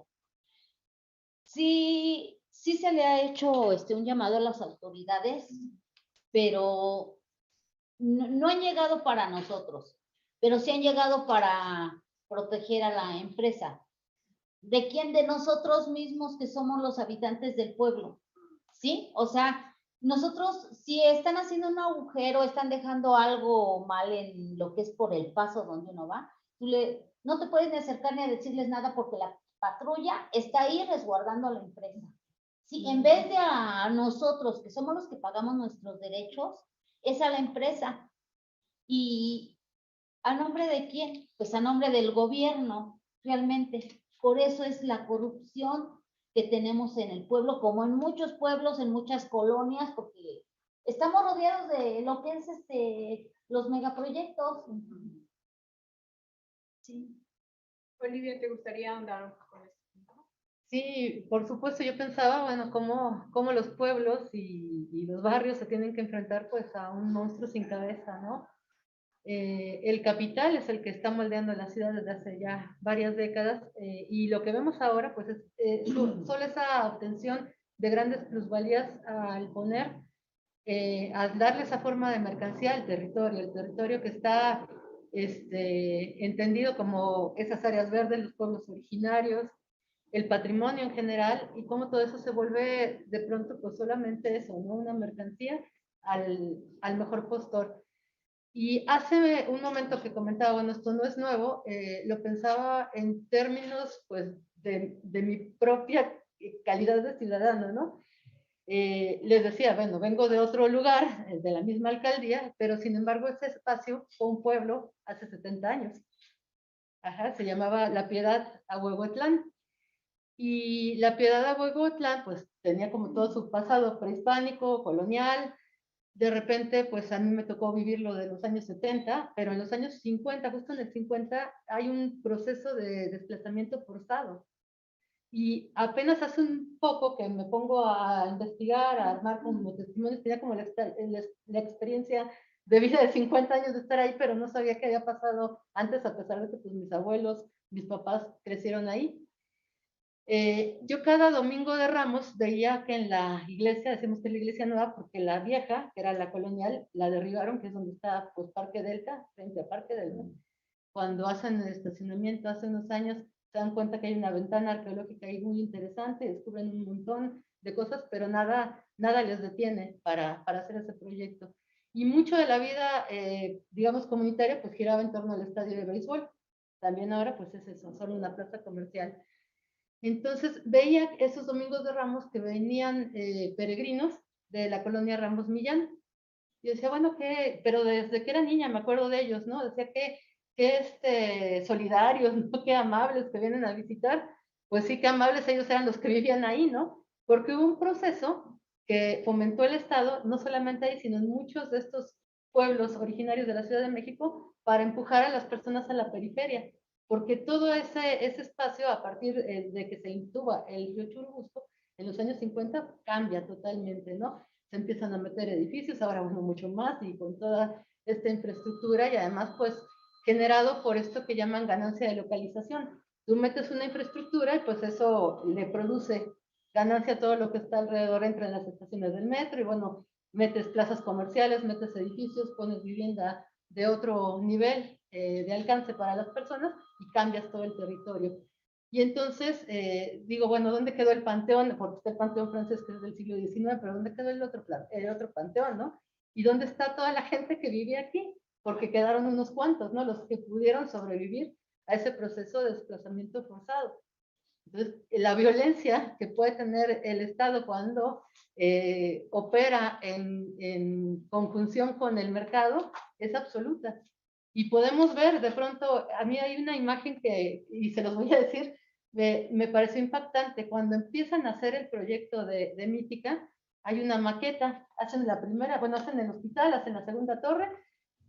sí se le ha hecho un llamado a las autoridades, pero no han llegado para nosotros, pero sí han llegado para proteger a la empresa. ¿De quién? De nosotros mismos, que somos los habitantes del pueblo, ¿sí? O sea, nosotros, si están haciendo un agujero, están dejando algo mal en lo que es por el paso donde uno va, no te puedes ni acercar ni a decirles nada porque la patrulla está ahí resguardando a la empresa. Sí, en vez de a nosotros, que somos los que pagamos nuestros derechos, es a la empresa. ¿Y a nombre de quién? Pues a nombre del gobierno, realmente. Por eso es la corrupción que tenemos en el pueblo, como en muchos pueblos, en muchas colonias, porque estamos rodeados de lo que es los megaproyectos. Sí. Olivia, ¿te gustaría ahondar un poco en esto? Sí, por supuesto, yo pensaba, bueno, cómo los pueblos y los barrios se tienen que enfrentar pues a un monstruo sin cabeza, ¿no? El capital es el que está moldeando la ciudad desde hace ya varias décadas y lo que vemos ahora pues es solo esa obtención de grandes plusvalías al poner, al darle esa forma de mercancía al territorio, el territorio que está entendido como esas áreas verdes, los pueblos originarios, el patrimonio en general, y cómo todo eso se vuelve de pronto pues solamente eso, ¿no? Una mercancía al mejor postor. Y hace un momento que comentaba, bueno, esto no es nuevo, lo pensaba en términos pues de mi propia calidad de ciudadano, ¿no? Les decía, bueno, vengo de otro lugar, de la misma alcaldía, pero sin embargo ese espacio fue un pueblo hace 70 años. Ajá, se llamaba La Piedad, Ahuehuetlán. Y La Piedad, Ahuehuetlán, pues tenía como todo su pasado prehispánico, colonial. De repente, pues a mí me tocó vivir lo de los años 70, pero en los años 50, justo en el 50, hay un proceso de desplazamiento forzado. Y apenas hace un poco que me pongo a investigar, a armar como testimonios, tenía como la experiencia de vida de 50 años de estar ahí, pero no sabía qué había pasado antes, a pesar de que pues, mis abuelos, mis papás crecieron ahí. Yo cada domingo de Ramos veía que en la iglesia, decimos que es la iglesia nueva, porque la vieja, que era la colonial, la derribaron, que es donde está pues, Parque Delta, frente a Parque Delta. Cuando hacen el estacionamiento hace unos años, se dan cuenta que hay una ventana arqueológica ahí muy interesante, descubren un montón de cosas, pero nada les detiene para hacer ese proyecto. Y mucho de la vida, digamos, comunitaria, pues giraba en torno al estadio de béisbol. También ahora, pues es eso, solo una plaza comercial. Entonces veía esos domingos de Ramos que venían peregrinos de la colonia Ramos Millán. Y decía, bueno, ¿qué? Pero desde que era niña me acuerdo de ellos, ¿no? Decía que solidarios, ¿no? Qué amables que vienen a visitar. Pues sí, qué amables ellos eran los que vivían ahí, ¿no? Porque hubo un proceso que fomentó el Estado, no solamente ahí, sino en muchos de estos pueblos originarios de la Ciudad de México, para empujar a las personas a la periferia. Porque todo ese espacio, a partir de que se intuba el río Churubusco, en los años 50, cambia totalmente, ¿no? Se empiezan a meter edificios, ahora bueno, mucho más, y con toda esta infraestructura, y además, pues, generado por esto que llaman ganancia de localización. Tú metes una infraestructura y pues eso le produce ganancia a todo lo que está alrededor, entre las estaciones del metro, y bueno, metes plazas comerciales, metes edificios, pones vivienda de otro nivel de alcance para las personas y cambias todo el territorio. Y entonces digo, bueno, ¿dónde quedó el panteón? Porque está el panteón francés, que es del siglo XIX, pero ¿dónde quedó el otro panteón, no? ¿Y dónde está toda la gente que vive aquí? Porque quedaron unos cuantos, ¿no? Los que pudieron sobrevivir a ese proceso de desplazamiento forzado. Entonces, la violencia que puede tener el Estado cuando opera en conjunción con el mercado es absoluta. Y podemos ver, de pronto, a mí hay una imagen que, y se los voy a decir, me pareció impactante. Cuando empiezan a hacer el proyecto de Mítica, hay una maqueta, hacen la primera, bueno, hacen el hospital, hacen la segunda torre,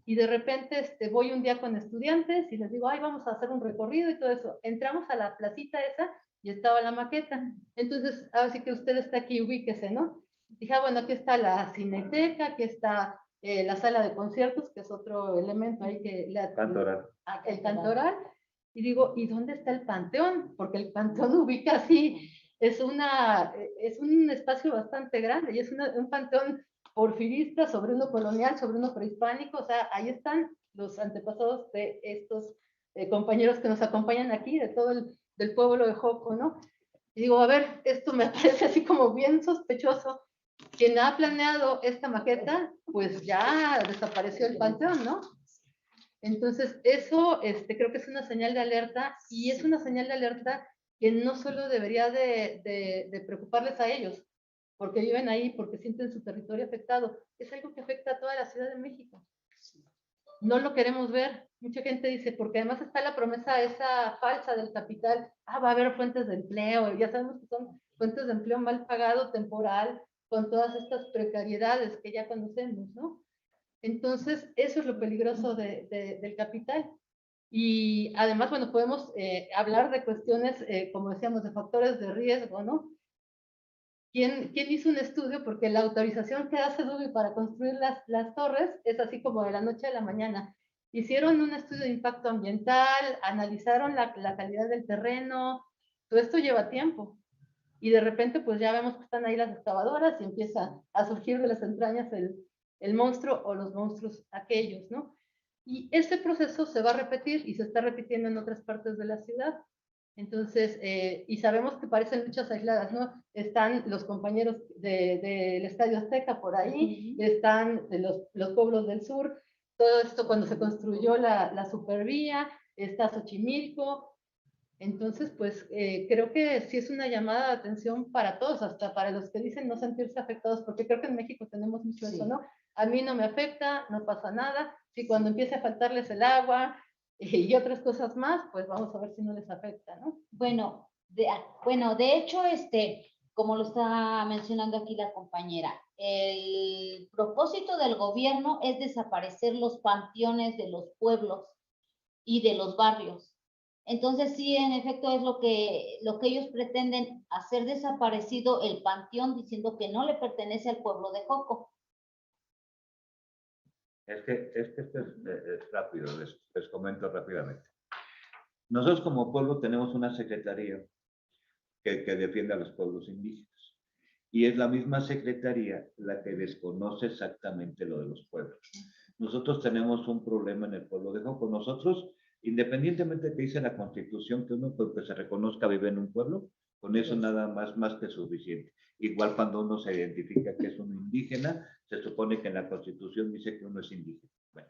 y de repente voy un día con estudiantes y les digo, ay, vamos a hacer un recorrido y todo eso. Entramos a la placita esa y estaba la maqueta. Entonces, ahora sí que usted está aquí, ubíquese, ¿no? Dije, bueno, aquí está la cineteca, aquí está la sala de conciertos, que es otro elemento ahí que... Cantoral. El cantoral. Y digo, ¿y dónde está el panteón? Porque el panteón ubica así, es un espacio bastante grande y es un panteón porfirista sobre uno colonial, sobre uno prehispánico, o sea, ahí están los antepasados de estos compañeros que nos acompañan aquí, de todo del pueblo de Joco, ¿no? Y digo, a ver, esto me parece así como bien sospechoso. Quien ha planeado esta maqueta, pues ya desapareció el panteón, ¿no? Entonces, eso creo que es una señal de alerta, y es una señal de alerta que no solo debería de preocuparles a ellos, porque viven ahí, porque sienten su territorio afectado, es algo que afecta a toda la Ciudad de México. No lo queremos ver. Mucha gente dice, porque además está la promesa esa falsa del capital, va a haber fuentes de empleo, ya sabemos que son fuentes de empleo mal pagado, temporal, con todas estas precariedades que ya conocemos, ¿no? Entonces, eso es lo peligroso del capital. Y además, bueno, podemos hablar de cuestiones, como decíamos, de factores de riesgo, ¿no? ¿Quién hizo un estudio? Porque la autorización que hace Dubi para construir las torres es así como de la noche a la mañana. Hicieron un estudio de impacto ambiental, analizaron la calidad del terreno, todo esto lleva tiempo. Y de repente, pues ya vemos que están ahí las excavadoras y empieza a surgir de las entrañas el monstruo o los monstruos aquellos, ¿no? Y ese proceso se va a repetir y se está repitiendo en otras partes de la ciudad. Entonces, y sabemos que parecen luchas aisladas, ¿no? Están los compañeros del Estadio Azteca por ahí, están los pueblos del sur, todo esto cuando se construyó la supervía, está Xochimilco. Entonces, pues creo que sí es una llamada de atención para todos, hasta para los que dicen no sentirse afectados, porque creo que en México tenemos mucho eso, ¿no? A mí no me afecta, no pasa nada, si cuando empiece a faltarles el agua y otras cosas más, pues vamos a ver si no les afecta, ¿no? Bueno, de hecho, como lo está mencionando aquí la compañera, el propósito del gobierno es desaparecer los panteones de los pueblos y de los barrios. Entonces, sí, en efecto, es lo que ellos pretenden, hacer desaparecido el panteón, diciendo que no le pertenece al pueblo de Joco. Es que esto es rápido, les comento rápidamente. Nosotros como pueblo tenemos una secretaría que defiende a los pueblos indígenas. Y es la misma secretaría la que desconoce exactamente lo de los pueblos. Nosotros tenemos un problema en el pueblo de Joco. Nosotros, independientemente de que dice la Constitución que uno que se reconozca vive en un pueblo, con eso nada más que suficiente. Igual cuando uno se identifica que es un indígena, se supone que en la Constitución dice que uno es indígena. Bueno,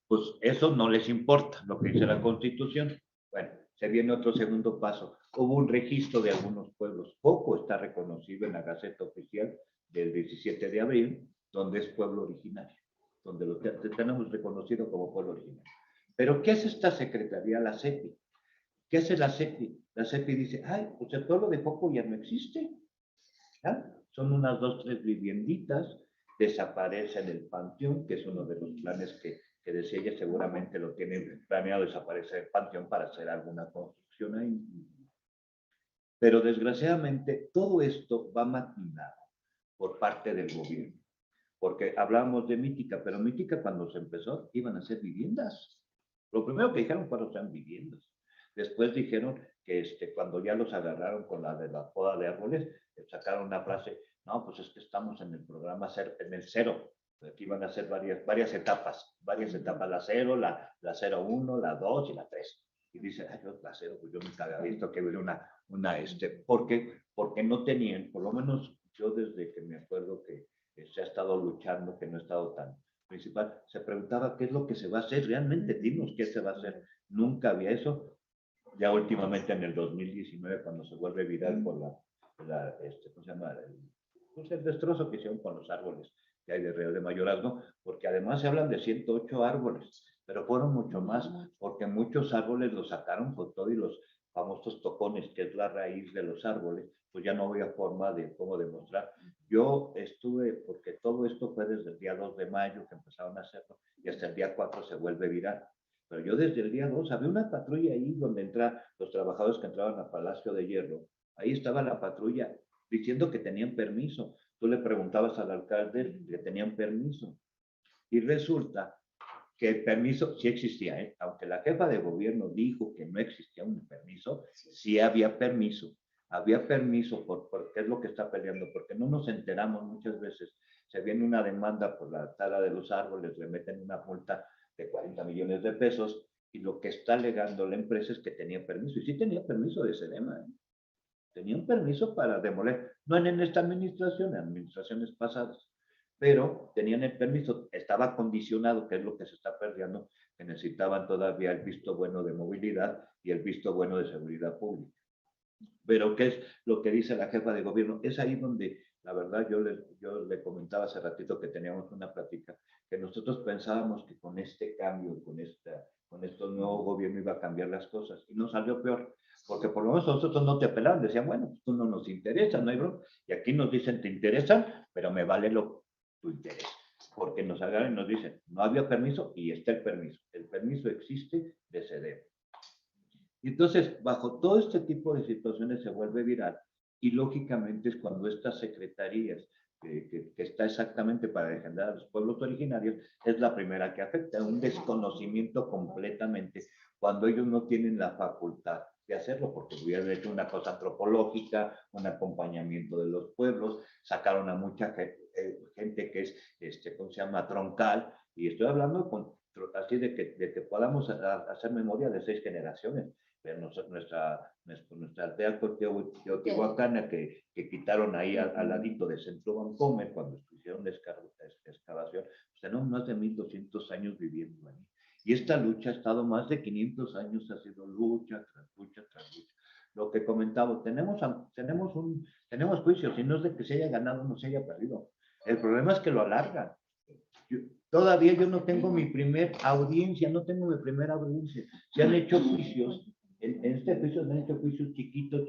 pues eso no les importa lo que dice la Constitución. Bueno, se viene otro segundo paso. Hubo un registro de algunos pueblos. Joco está reconocido en la Gaceta Oficial del 17 de abril, donde es pueblo originario, donde lo tenemos reconocido como pueblo originario. Pero ¿qué hace esta secretaría, la CEPI? ¿Qué hace la CEPI? La CEPI dice, ay, pues el pueblo de Joco ya no existe. ¿Ya? Son unas 2, 3 vivienditas, desaparece en el panteón, que es uno de los planes que decía ella, seguramente lo tienen planeado desaparecer el panteón para hacer alguna construcción ahí. Pero desgraciadamente todo esto va maquinado por parte del gobierno, porque hablábamos de Mítica, pero Mítica cuando se empezó iban a ser viviendas. Lo primero que dijeron fueron sean viviendas. Después dijeron que cuando ya los agarraron con la de la poda de árboles, sacaron una frase, no, pues es que estamos en el programa en el cero. Aquí van a ser varias etapas, la 0, la 01, la 2 y la 3. Y dice, ay, yo la 0, pues yo nunca había visto que hubiera porque no tenían, por lo menos yo desde que me acuerdo que se ha estado luchando, que no he estado tan principal, se preguntaba qué es lo que se va a hacer, realmente dinos qué se va a hacer. Nunca había eso. Ya últimamente en el 2019, cuando se vuelve viral por ¿cómo se llama? El destrozo que hicieron con los árboles que hay de Real de Mayorazgo, porque además se hablan de 108 árboles, pero fueron mucho más, porque muchos árboles los sacaron con todo y los famosos tocones, que es la raíz de los árboles, pues ya no había forma de cómo demostrar. Yo estuve, porque todo esto fue desde el día 2 de mayo que empezaron a hacerlo, y hasta el día 4 se vuelve viral. Pero yo desde el día 2 había una patrulla ahí donde entran los trabajadores que entraban a Palacio de Hierro. Ahí estaba la patrulla diciendo que tenían permiso. Tú le preguntabas al alcalde que tenían permiso. Y resulta que el permiso sí existía, ¿eh? Aunque la jefa de gobierno dijo que no existía un permiso, sí había permiso. Había permiso porque es lo que está peleando, porque no nos enteramos muchas veces. Se viene una demanda por la tala de los árboles, le meten una multa de 40 millones de pesos y lo que está alegando la empresa es que tenía permiso. Y sí tenía permiso de SEDEMA, ¿eh? Tenían permiso para demoler, no en esta administración, en administraciones pasadas, pero tenían el permiso, estaba condicionado, que es lo que se está perdiendo, que necesitaban todavía el visto bueno de movilidad y el visto bueno de seguridad pública. Pero ¿qué es lo que dice la jefa de gobierno? Es ahí donde, la verdad, yo le comentaba hace ratito que teníamos una plática, que nosotros pensábamos que con este cambio, con este nuevo gobierno iba a cambiar las cosas, y nos salió peor, porque por lo menos nosotros no te apelaban, decían, bueno, pues tú no nos interesa, no hay bronca, y aquí nos dicen, te interesan, pero me vale tu interés, porque nos agarran y nos dicen, no había permiso y está el permiso existe de ceder. Y entonces, bajo todo este tipo de situaciones se vuelve viral y lógicamente es cuando estas secretarías que está exactamente para defender a los pueblos originarios, es la primera que afecta, un desconocimiento completamente cuando ellos no tienen la facultad de hacerlo, porque hubieran hecho una cosa antropológica, un acompañamiento de los pueblos, sacaron a mucha gente que es, ¿cómo se llama?, troncal, y estoy hablando así de que podamos hacer memoria de 6 generaciones. Nuestra aldea teotihuacana que quitaron ahí al ladito de Centro Bancomer cuando hicieron la excavación, pues tenemos más de 1200 años viviendo ahí. Y esta lucha ha estado más de 500 años, ha sido lucha tras lucha tras lucha. Lo que comentaba, tenemos juicios, y no es de que se haya ganado o no se haya perdido. El problema es que lo alargan. Todavía yo no tengo mi primera audiencia. Se han hecho juicios. En este juicio se han hecho juicios chiquitos.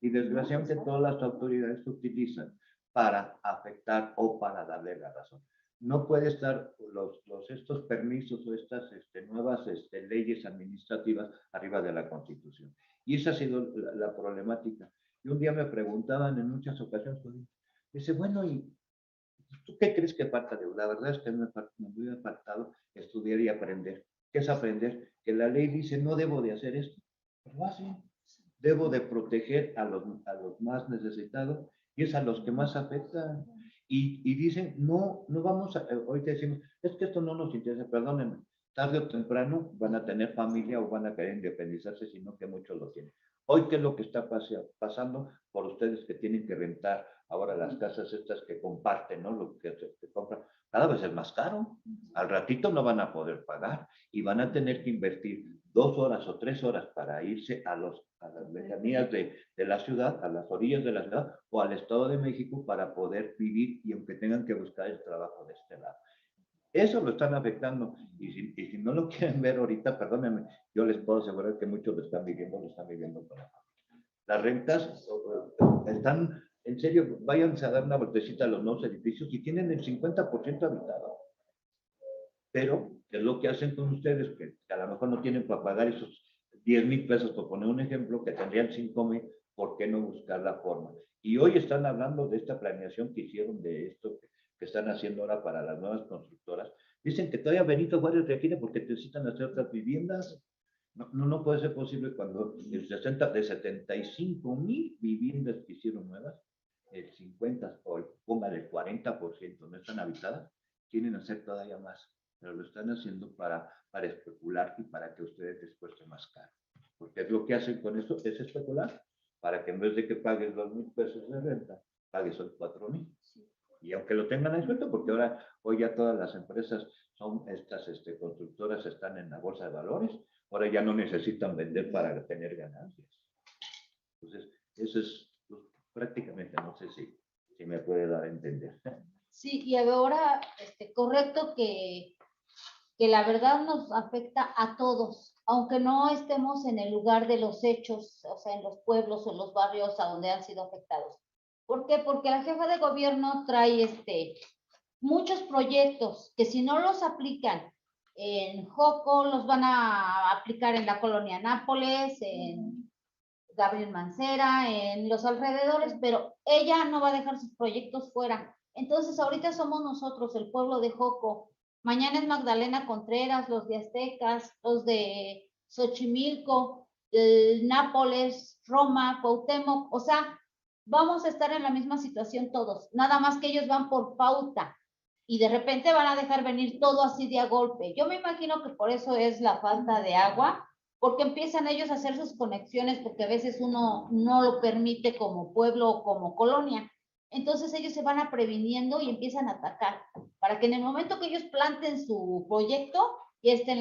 Y desgraciadamente todas las autoridades se utilizan para afectar o para darle la razón. No puede estar estos permisos o estas nuevas leyes administrativas arriba de la Constitución. Y esa ha sido la problemática. Y un día me preguntaban en muchas ocasiones, dice, bueno, y ¿Tú qué crees que falta, Diego? La verdad es que me hubiera faltado estudiar y aprender. ¿Qué es aprender? Que la ley dice, no debo de hacer esto, pero lo hacen. Debo de proteger a los más necesitados y es a los que más afectan. Y dicen, no vamos a, hoy te decimos, es que esto no nos interesa, perdónenme, tarde o temprano van a tener familia o van a querer independizarse, sino que muchos lo tienen. Hoy, ¿qué es lo que está pasando por ustedes que tienen que rentar ahora las casas estas que comparten, ¿no? Lo que compran, cada vez es más caro. Al ratito no van a poder pagar y van a tener que invertir 2 horas o 3 horas para irse a las lejanías de la ciudad, a las orillas de la ciudad o al Estado de México para poder vivir y aunque tengan que buscar el trabajo de este lado. Eso lo están afectando y si no lo quieren ver ahorita, perdónenme, yo les puedo asegurar que muchos lo están viviendo con la familia. Las rentas están, en serio, váyanse a dar una vueltecita a los nuevos edificios y tienen el 50% habitado. Pero, ¿qué es lo que hacen con ustedes? Que a lo mejor no tienen para pagar esos 10,000 pesos, por poner un ejemplo, que tendrían 5,000, ¿por qué no buscar la forma? Y hoy están hablando de esta planeación que hicieron de esto que están haciendo ahora para las nuevas constructoras. Dicen que todavía Benito Juárez requiere porque necesitan hacer otras viviendas. No puede ser posible cuando de 75,000 viviendas que hicieron nuevas, el 50 o póngale el 40% no están habitadas, quieren hacer todavía más, pero lo están haciendo para especular y para que ustedes les cueste más caro. Porque es lo que hacen con eso, es especular, para que en vez de que pagues 2,000 pesos de renta, pagues hoy 4,000. Y aunque lo tengan ahí suelto, porque hoy ya todas las empresas son estas constructoras están en la bolsa de valores, ahora ya no necesitan vender para tener ganancias. Entonces, eso es pues, prácticamente, no sé si me puede dar a entender. Sí, y ahora, correcto que la verdad nos afecta a todos, aunque no estemos en el lugar de los hechos, o sea, en los pueblos o en los barrios a donde han sido afectados. ¿Por qué? Porque la jefa de gobierno trae muchos proyectos que si no los aplican en Joco, los van a aplicar en la colonia Nápoles, en Gabriel Mancera, en los alrededores, pero ella no va a dejar sus proyectos fuera. Entonces, ahorita somos nosotros, el pueblo de Joco. Mañana es Magdalena Contreras, los de Aztecas, los de Xochimilco, Nápoles, Roma, Cuauhtémoc. O sea, vamos a estar en la misma situación todos. Nada más que ellos van por pauta y de repente van a dejar venir todo así de a golpe. Yo me imagino que por eso es la falta de agua, porque empiezan ellos a hacer sus conexiones, porque a veces uno no lo permite como pueblo o como colonia. Entonces ellos se van a previniendo y empiezan a atacar, para que en el momento que ellos planten su proyecto, ya esté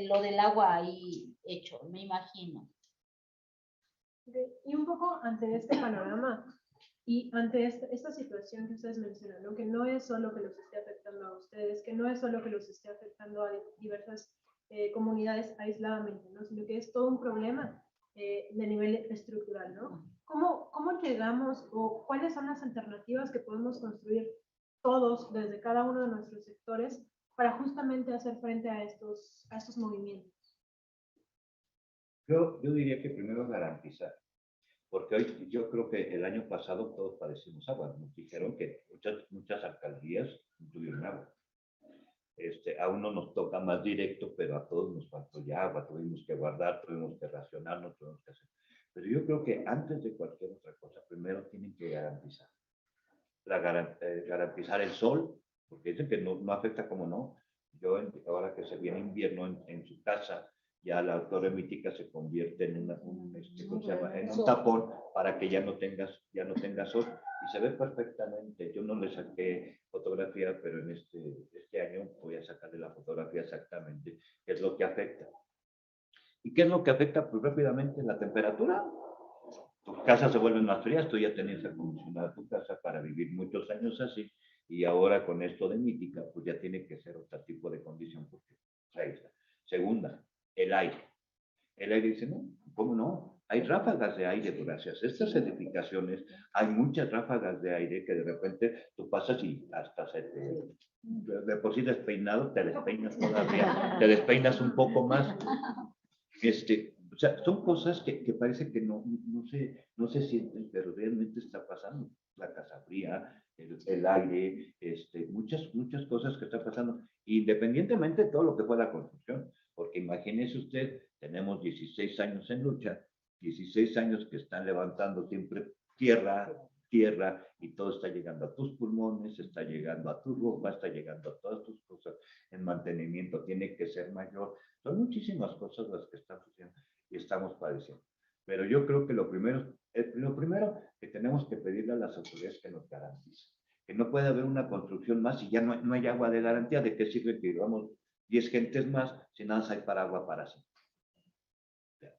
lo del agua ahí hecho, me imagino. Y un poco ante este panorama y ante esta situación que ustedes mencionan, ¿no? Que no es solo que los esté afectando a ustedes, que no es solo que los esté afectando a diversas comunidades aisladamente, ¿no? Sino que es todo un problema de nivel estructural, ¿no? ¿Cómo llegamos o cuáles son las alternativas que podemos construir todos desde cada uno de nuestros sectores para justamente hacer frente a estos movimientos? Yo diría que primero garantizar, porque hoy yo creo que el año pasado todos padecimos agua. Nos dijeron que muchas alcaldías no tuvieron agua. A uno nos toca más directo, pero a todos nos faltó ya agua. Tuvimos que guardar, tuvimos que racionarnos, tuvimos que hacer. Pero yo creo que antes de cualquier otra cosa, primero tienen que garantizar. Garantizar el sol, porque dicen que no afecta como no. Yo, ahora que se viene invierno en su casa, ya la torre mítica se convierte en un tapón para que ya no tengas sol y se ve perfectamente. Yo no le saqué fotografía, pero en este año voy a sacarle la fotografía exactamente qué es lo que afecta. ¿Y qué es lo que afecta? Pues rápidamente la temperatura. Tus casas se vuelven más frías, tú ya tenías acondicionada tu casa para vivir muchos años así y ahora con esto de mítica pues ya tiene que ser otro tipo de condición porque ahí está. Segunda, el aire. El aire dice, no, ¿cómo no? Hay ráfagas de aire gracias a estas edificaciones. Hay muchas ráfagas de aire que de repente tú pasas y hasta de por sí despeinado, te despeinas todavía, te despeinas un poco más. sea, son cosas que parece que no se sienten, pero realmente está pasando. La Casa Fría, el aire, muchas cosas que están pasando, independientemente de todo lo que fue la construcción. Porque imagínese usted, tenemos 16 años en lucha, 16 años que están levantando siempre tierra, y todo está llegando a tus pulmones, está llegando a tu ropa, está llegando a todas tus cosas. El mantenimiento tiene que ser mayor. Son muchísimas cosas las que están sucediendo y estamos padeciendo. Pero yo creo que lo primero que tenemos que pedirle a las autoridades que nos garanticen. Que no puede haber una construcción más y ya no hay agua de garantía. ¿De qué sirve que vivamos 10 gentes más si nada más hay para agua para sí?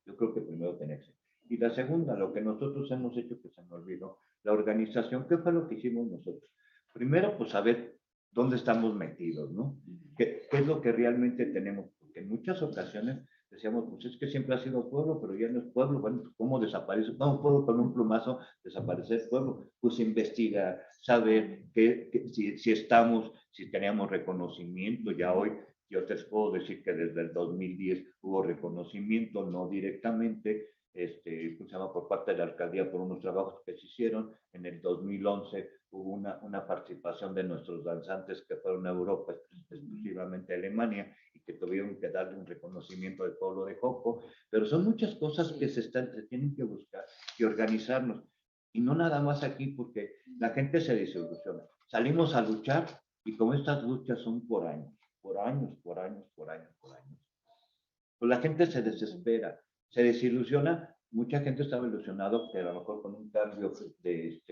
Yo creo que primero tiene que ser. Y la segunda, lo que nosotros hemos hecho, que se me olvidó, la organización. ¿Qué fue lo que hicimos nosotros? Primero, pues saber dónde estamos metidos, ¿no? ¿Qué es lo que realmente tenemos? Porque en muchas ocasiones decíamos, pues es que siempre ha sido pueblo, pero ya no es pueblo. Bueno, ¿cómo desaparece? ¿Cómo puedo con un plumazo desaparecer pueblo? Pues investigar, saber si estamos, si teníamos reconocimiento. Ya hoy yo te puedo decir que desde el 2010 hubo reconocimiento, no directamente, se llama, por parte de la alcaldía por unos trabajos que se hicieron. En el 2011 hubo una participación de nuestros danzantes que fueron a Europa, exclusivamente a Alemania, y que tuvieron que darle un reconocimiento al pueblo de Joco. Pero son muchas cosas que se tienen que buscar y organizarnos. Y no nada más aquí, porque la gente se desilusiona. Salimos a luchar y como estas luchas son por años, pues la gente se desespera, se desilusiona. Mucha gente estaba ilusionado que a lo mejor con un cambio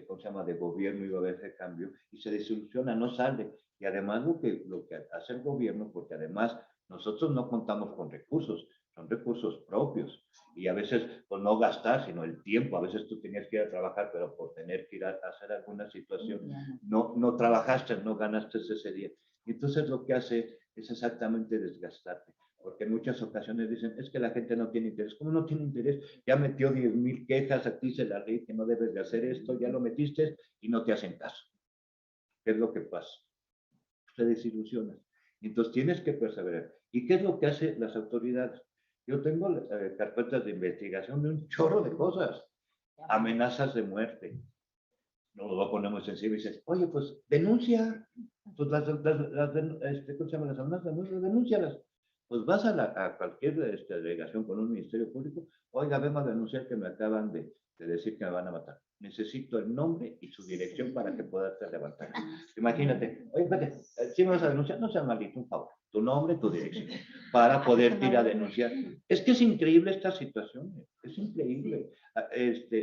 ¿cómo se llama?, de gobierno iba a haber ese cambio, y se desilusiona, no sale. Y además lo que hace el gobierno, porque además nosotros no contamos con recursos, son recursos propios, y a veces pues no gastar, sino el tiempo. A veces tú tenías que ir a trabajar, pero por tener que ir a hacer alguna situación, no trabajaste, no ganaste ese día. Y entonces lo que hace es exactamente desgastarte. Porque en muchas ocasiones dicen, es que la gente no tiene interés. ¿Cómo no tiene interés? Ya metió 10,000 quejas, aquí dice la ley que no debes de hacer esto, ya lo metiste y no te hacen caso. ¿Qué es lo que pasa? Te desilusionas. Entonces tienes que perseverar. ¿Y qué es lo que hacen las autoridades? Yo tengo carpetas de investigación de un chorro de cosas. Amenazas de muerte. Nos lo ponemos encima y dices, oye, pues denuncia. Pues ¿cómo se llaman las amenazas? Denúncialas. Pues vas a cualquier delegación con un ministerio público, oiga, vengo a denunciar que me acaban de decir que me van a matar. Necesito el nombre y su dirección para que puedas levantar. Imagínate, oye, espérate, si me vas a denunciar, no seas maldito, un favor, tu nombre, tu dirección, para poder ir a denunciar. Es que es increíble esta situación, es increíble.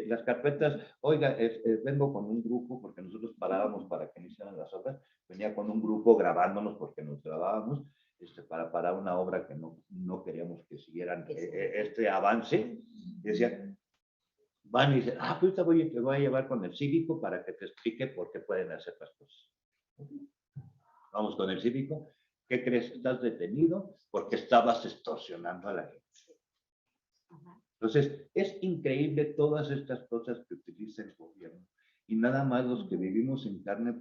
Las carpetas, oiga, vengo con un grupo, porque nosotros parábamos para que iniciaran las obras, venía con un grupo grabándonos porque nos grabábamos, para una obra que no queríamos que siguieran este avance. Decía, van y dicen, pues te voy a llevar con el cívico para que te explique por qué pueden hacer las cosas. Vamos con el cívico. ¿Qué crees? Estás detenido porque estabas extorsionando a la gente. Entonces, es increíble todas estas cosas que utiliza el gobierno. Y nada más los que vivimos en carne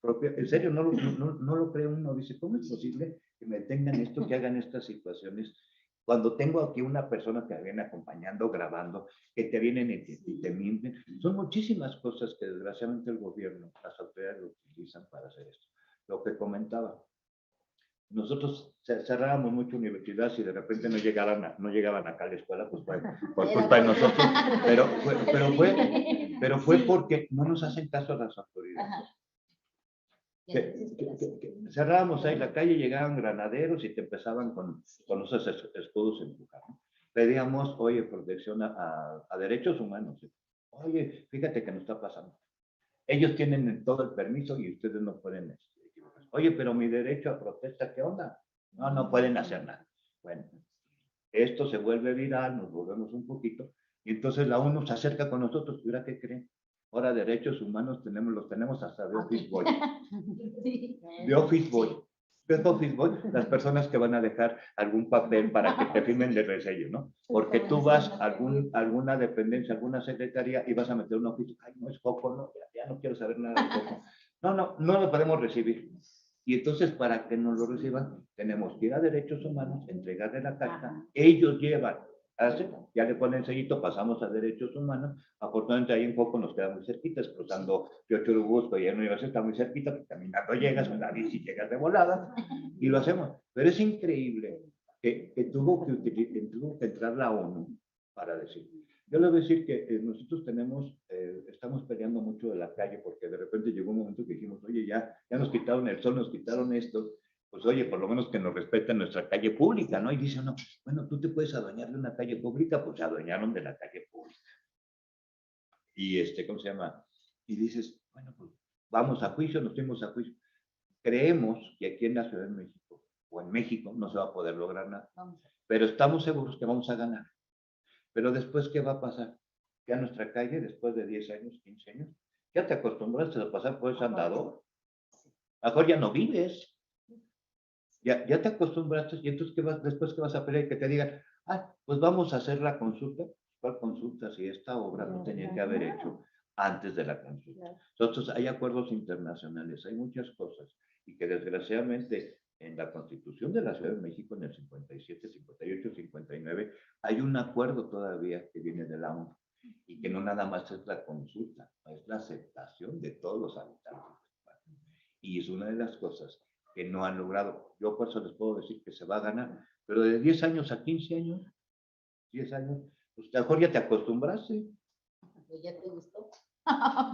propia, en serio, no lo cree uno. Dice, ¿cómo es posible que me tengan esto, que hagan estas situaciones? Cuando tengo aquí una persona que me viene acompañando, grabando, que te vienen y te mienten. Son muchísimas cosas que desgraciadamente el gobierno, las autoridades lo utilizan para hacer esto. Lo que comentaba, nosotros cerrábamos mucho universidades y de repente no llegaban acá a la escuela, pues por culpa de nosotros, pero fue porque no nos hacen caso a las autoridades. Cerrábamos ahí la calle, llegaban granaderos y te empezaban con esos escudos a empujar, ¿no? Pedíamos, oye, protección a derechos humanos. Oye, fíjate que nos está pasando. Ellos tienen todo el permiso y ustedes no pueden equivocarse. Oye, pero mi derecho a protesta, ¿qué onda? No pueden hacer nada. Bueno, esto se vuelve viral, nos volvemos un poquito, y entonces la ONU se acerca con nosotros. ¿Y ahora qué creen? Ahora derechos humanos los tenemos hasta de Office Boy. De Office Boy. ¿Qué es Office Boy? Las personas que van a dejar algún papel para que te firmen de resello, ¿no? Porque tú vas a alguna dependencia, alguna secretaría y vas a meter un oficio. Ay, no es poco, no, ya no quiero saber nada de poco. No lo podemos recibir. Y entonces, para que nos lo reciban, tenemos que ir a derechos humanos, entregarle la carta. Ellos llevan Hace, ya le ponen sellito, pasamos a derechos humanos. Afortunadamente ahí un poco nos queda muy cerquita, cruzando Pio Churubusco y en Universidad está muy cerquita, porque caminando llegas, con la bici llegas de volada, y lo hacemos. Pero es increíble que tuvo que entrar la ONU para decir. Yo le voy a decir que nosotros estamos peleando mucho de la calle, porque de repente llegó un momento que dijimos, oye, ya nos quitaron el sol, nos quitaron esto, pues oye, por lo menos que nos respeten nuestra calle pública, ¿no? Y dice uno, bueno, tú te puedes adueñar de una calle pública, pues se adueñaron de la calle pública. Y ¿cómo se llama? Y dices, bueno, pues vamos a juicio, nos fuimos a juicio. Creemos que aquí en la Ciudad de México, o en México, no se va a poder lograr nada, pero estamos seguros que vamos a ganar. Pero después, ¿qué va a pasar? Ya nuestra calle, después de 10 años, 15 años, ya te acostumbraste a pasar por ese andador. Mejor ya no vives. Ya te acostumbraste, y entonces después que vas a pelear y que te digan, pues vamos a hacer la consulta. ¿Cuál consulta? Si esta obra no tenía que haber hecho antes de la consulta. Entonces hay acuerdos internacionales, hay muchas cosas, y que desgraciadamente en la Constitución de la Ciudad de México, en el 57, 58, 59, hay un acuerdo todavía que viene de la ONU, y que no nada más es la consulta, es la aceptación de todos los habitantes. Y es una de las cosas que no han logrado. Yo por eso les puedo decir que se va a ganar, pero de 10 años a 15 años, 10 años, pues mejor ya te acostumbraste. ¿Ya te gustó?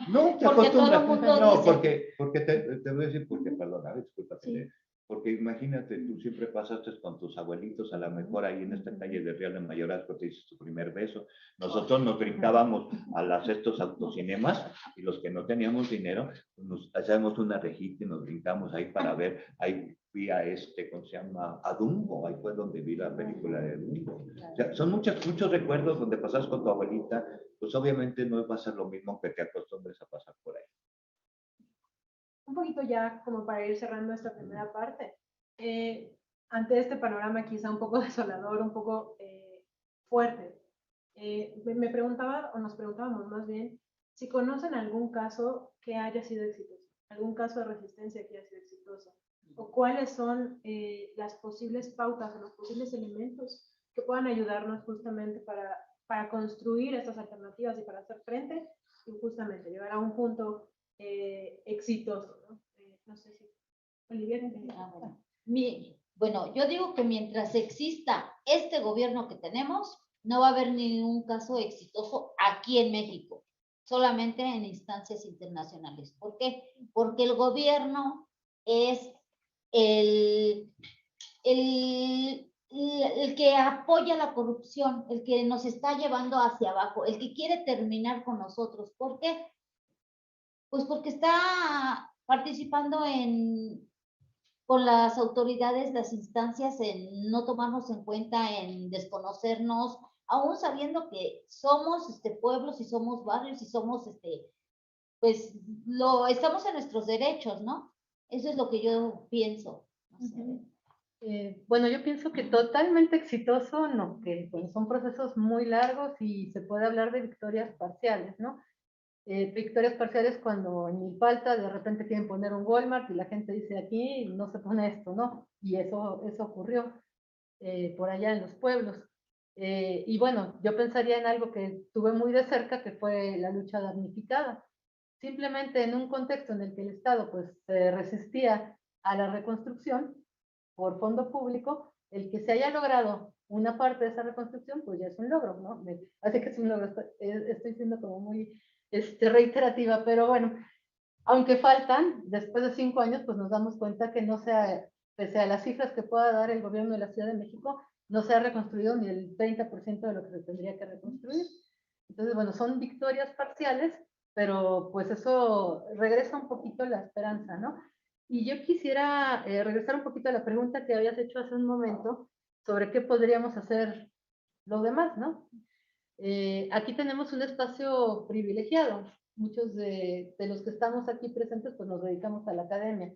No, te porque todo el acostumbras. mundo No, dice, porque te voy a decir, porque, perdona, discúlpate. Sí. Porque imagínate, tú siempre pasaste con tus abuelitos, a lo mejor ahí en esta calle de Real de Mayorazgo te dices tu primer beso. Nosotros nos brincábamos a estos autocinemas, y los que no teníamos dinero, nos hacíamos una rejita y nos brincamos ahí para ver. Ahí fui ¿cómo se llama? A Dumbo, ahí fue donde vi la película de Dumbo. O sea, son muchos recuerdos donde pasas con tu abuelita, pues obviamente no va a ser lo mismo que te acostumbres a pasar por ahí. Un poquito ya como para ir cerrando esta primera parte, ante este panorama quizá un poco desolador, un poco fuerte, me preguntaba, o nos preguntábamos más bien, si conocen algún caso que haya sido exitoso, algún caso de resistencia que haya sido exitoso, o cuáles son las posibles pautas o los posibles elementos que puedan ayudarnos justamente para construir estas alternativas y para hacer frente y justamente llegar a un punto exitoso, ¿no? No sé si Olivia. Bueno, yo digo que mientras exista este gobierno que tenemos, no va a haber ningún caso exitoso aquí en México, solamente en instancias internacionales. ¿Por qué? Porque el gobierno es el que apoya la corrupción, el que nos está llevando hacia abajo, el que quiere terminar con nosotros. ¿Por qué? Pues porque está participando con las autoridades, las instancias, en no tomarnos en cuenta, en desconocernos, aún sabiendo que somos pueblos y somos barrios y somos, pues, estamos en nuestros derechos, ¿no? Eso es lo que yo pienso. No sé. Bueno, yo pienso que totalmente exitoso, no, que bueno, son procesos muy largos y se puede hablar de victorias parciales, ¿no? Victorias parciales cuando en Milpalta de repente quieren poner un Walmart y la gente dice aquí no se pone esto, ¿no? Y eso ocurrió por allá en los pueblos. Y bueno, yo pensaría en algo que tuve muy de cerca, que fue la lucha damnificada. Simplemente en un contexto en el que el Estado pues se resistía a la reconstrucción por fondo público, el que se haya logrado una parte de esa reconstrucción, pues ya es un logro, ¿no? Así que es un logro, estoy siendo como muy reiterativa, pero bueno, aunque faltan, después de 5 años, pues nos damos cuenta que no se ha, pese a las cifras que pueda dar el gobierno de la Ciudad de México, no se ha reconstruido ni el 30% de lo que se tendría que reconstruir. Entonces, bueno, son victorias parciales, pero pues eso regresa un poquito la esperanza, ¿no? Y yo quisiera regresar un poquito a la pregunta que habías hecho hace un momento sobre qué podríamos hacer los demás, ¿no? Aquí tenemos un espacio privilegiado. Muchos de los que estamos aquí presentes, pues nos dedicamos a la academia.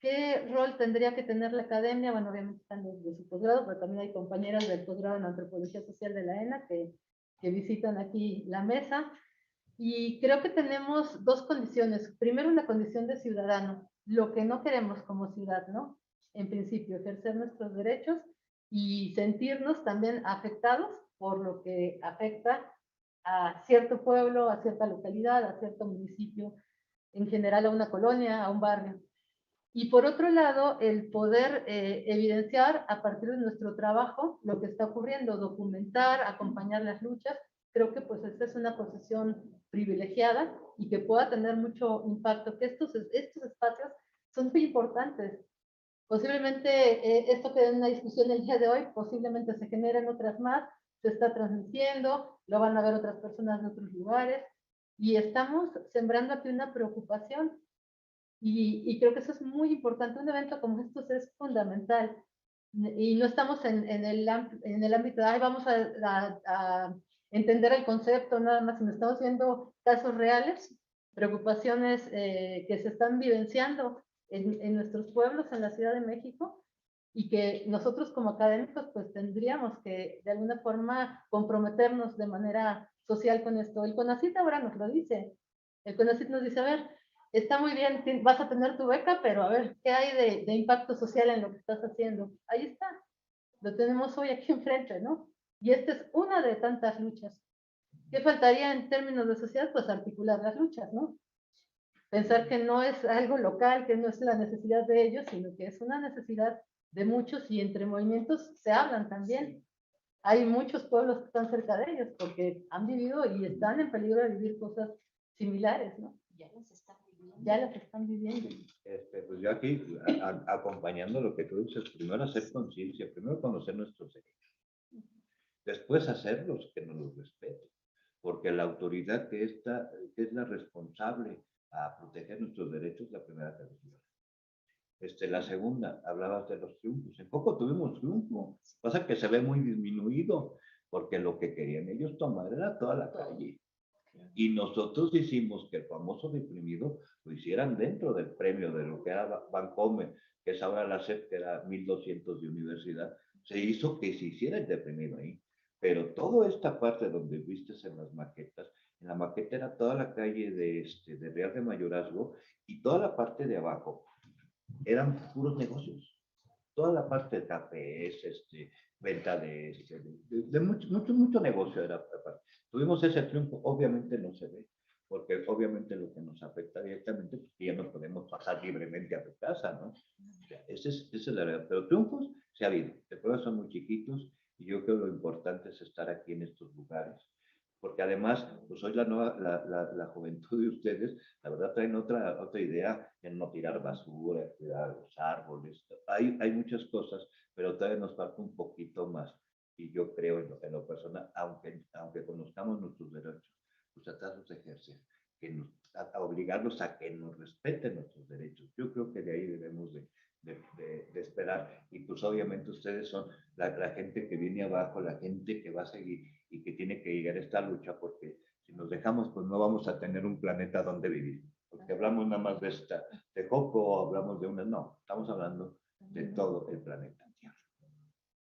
¿Qué rol tendría que tener la academia? Bueno, obviamente están los de su posgrado, pero también hay compañeras del posgrado en Antropología Social de la ENA que visitan aquí la mesa. Y creo que tenemos dos condiciones. Primero, una condición de ciudadano, lo que no queremos como ciudad, ¿no? En principio, ejercer nuestros derechos y sentirnos también afectados por lo que afecta a cierto pueblo, a cierta localidad, a cierto municipio, en general a una colonia, a un barrio. Y por otro lado, el poder evidenciar a partir de nuestro trabajo lo que está ocurriendo, documentar, acompañar las luchas. Creo que pues esta es una posición privilegiada y que pueda tener mucho impacto, que estos espacios son muy importantes. Posiblemente esto que en una discusión el día de hoy, posiblemente se generen otras más, se está transmitiendo, lo van a ver otras personas de otros lugares, y estamos sembrando aquí una preocupación. Y creo que eso es muy importante. Un evento como estos es fundamental. Y no estamos en el ámbito de, ay, vamos a entender el concepto nada más, sino estamos viendo casos reales, preocupaciones que se están vivenciando en nuestros pueblos, en la Ciudad de México, y que nosotros como académicos pues tendríamos que de alguna forma comprometernos de manera social con esto. El CONACYT ahora nos lo dice. El CONACYT nos dice, a ver, está muy bien, vas a tener tu beca, pero a ver, ¿qué hay de impacto social en lo que estás haciendo? Ahí está, lo tenemos hoy aquí enfrente, ¿no? Y esta es una de tantas luchas. ¿Qué faltaría en términos de sociedad? Pues articular las luchas, ¿no? Pensar que no es algo local, que no es la necesidad de ellos, sino que es una necesidad de muchos, y entre movimientos se hablan también. Hay muchos pueblos que están cerca de ellos porque han vivido y están en peligro de vivir cosas similares, ¿no? Ya las están viviendo. Ya las están viviendo. Pues yo aquí, acompañando lo que tú dices, primero hacer conciencia, primero conocer nuestros derechos, después hacerlos que nos los respeten, porque la autoridad que es la responsable a proteger nuestros derechos, la primera que los viola. La segunda, hablabas de los triunfos. En poco tuvimos triunfo. Pasa que se ve muy disminuido, porque lo que querían ellos tomar era toda la calle. Y nosotros hicimos que el famoso deprimido lo hicieran dentro del premio de lo que era Bancomer, que es ahora la SEP, que era 1200 de universidad. Se hizo que se hiciera el deprimido ahí. Pero toda esta parte donde viste en las maquetas, en la maqueta era toda la calle de Real de Mayorazgo, y toda la parte de abajo eran puros negocios. Toda la parte de cafés, venta de mucho negocio era aparte. Tuvimos ese triunfo, obviamente no se ve, porque obviamente lo que nos afecta directamente, pues que ya no podemos pasar libremente a tu casa, ¿no? O sea, esa es la verdad. Pero triunfos se ha habido. De prueba son muy chiquitos, y yo creo que lo importante es estar aquí en estos lugares. Porque además, pues hoy la juventud de ustedes, la verdad, traen otra idea en no tirar basura, cuidar los árboles. Hay muchas cosas, pero todavía nos falta un poquito más. Y yo creo en lo personal, aunque conozcamos nuestros derechos, pues tratarlos de ejercer, a obligarlos a que nos respeten nuestros derechos. Yo creo que de ahí debemos de esperar. Y pues obviamente ustedes son la gente que viene abajo, la gente que va a seguir y que tiene que llegar a esta lucha, porque si nos dejamos, pues no vamos a tener un planeta donde vivir. Porque hablamos nada más de Joco, o hablamos de una, no, estamos hablando de todo el planeta Tierra.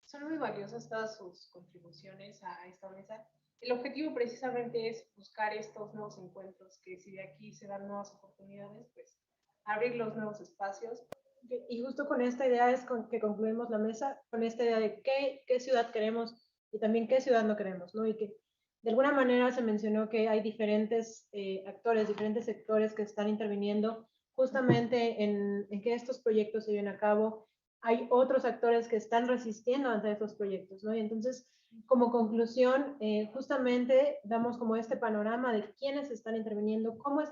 Son muy valiosas todas sus contribuciones a esta mesa. El objetivo precisamente es buscar estos nuevos encuentros, que si de aquí se dan nuevas oportunidades, pues abrir los nuevos espacios. Y justo con esta idea es que concluimos la mesa, con esta idea de qué ciudad queremos y también qué ciudad no queremos, ¿no? Y que de alguna manera se mencionó que hay diferentes actores, diferentes sectores que están interviniendo justamente en que estos proyectos se lleven a cabo. Hay otros actores que están resistiendo ante estos proyectos, ¿no? Y entonces, como conclusión, justamente damos como este panorama de quiénes están interviniendo, cómo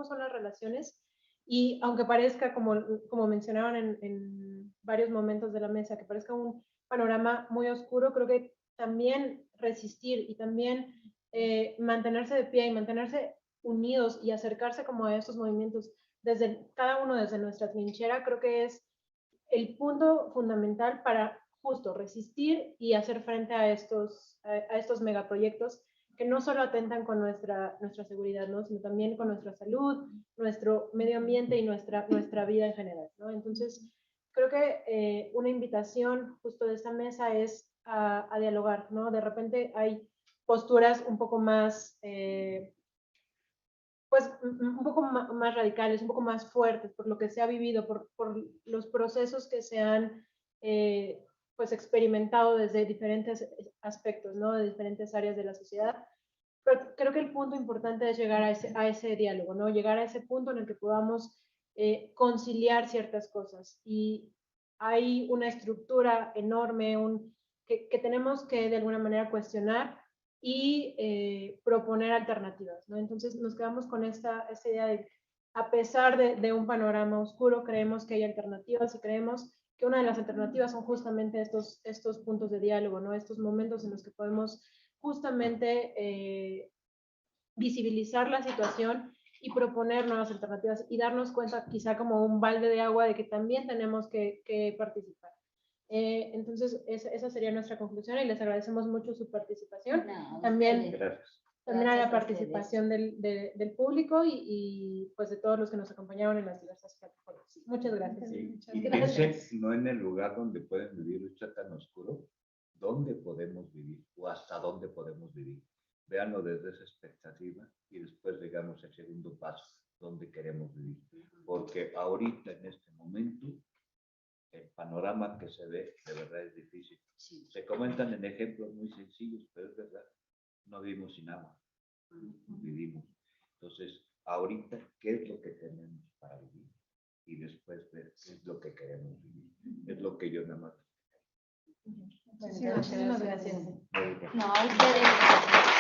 son las relaciones. Y aunque parezca, como mencionaron en varios momentos de la mesa, que parezca un panorama muy oscuro, creo que también resistir y también mantenerse de pie y mantenerse unidos y acercarse como a estos movimientos cada uno desde nuestra trinchera, creo que es el punto fundamental para justo resistir y hacer frente a estos megaproyectos que no solo atentan con nuestra seguridad, ¿no? Sino también con nuestra salud, nuestro medio ambiente y nuestra vida en general, ¿no? Entonces, creo que una invitación justo de esta mesa es a dialogar, ¿no? De repente hay posturas un poco más, pues un poco más radicales, un poco más fuertes por lo que se ha vivido, por los procesos que se han pues experimentado desde diferentes aspectos, ¿no? De diferentes áreas de la sociedad. Pero creo que el punto importante es llegar a ese diálogo, ¿no? Llegar a ese punto en el que podamos conciliar ciertas cosas. Y hay una estructura enorme que tenemos que de alguna manera cuestionar y proponer alternativas, ¿no? Entonces nos quedamos con esta idea de, a pesar de un panorama oscuro, creemos que hay alternativas y creemos que una de las alternativas son justamente estos puntos de diálogo, ¿no? Estos momentos en los que podemos justamente visibilizar la situación y proponer nuevas alternativas y darnos cuenta quizá como un balde de agua de que también tenemos que participar. Entonces, esa sería nuestra conclusión y les agradecemos mucho su participación. No, También, ustedes. Gracias. también a la Gracias a participación del público y pues de todos los que nos acompañaron en las diversas plataformas. Muchas gracias. Sí. Muchas Y gracias. piensen no en el lugar donde pueden vivir, está tan oscuro, dónde podemos vivir o hasta dónde podemos vivir. Véanlo desde esa expectativa y después llegamos al segundo paso, donde queremos vivir. Porque ahorita, en este momento, el panorama que se ve de verdad es difícil. Se comentan en ejemplos muy sencillos, pero es verdad, no vivimos sin agua, vivimos. Entonces, ahorita, ¿qué es lo que tenemos para vivir? Y después ver qué es lo que queremos vivir. Es lo que yo nada más. Muchísimas gracias. Muy bien. No, ustedes.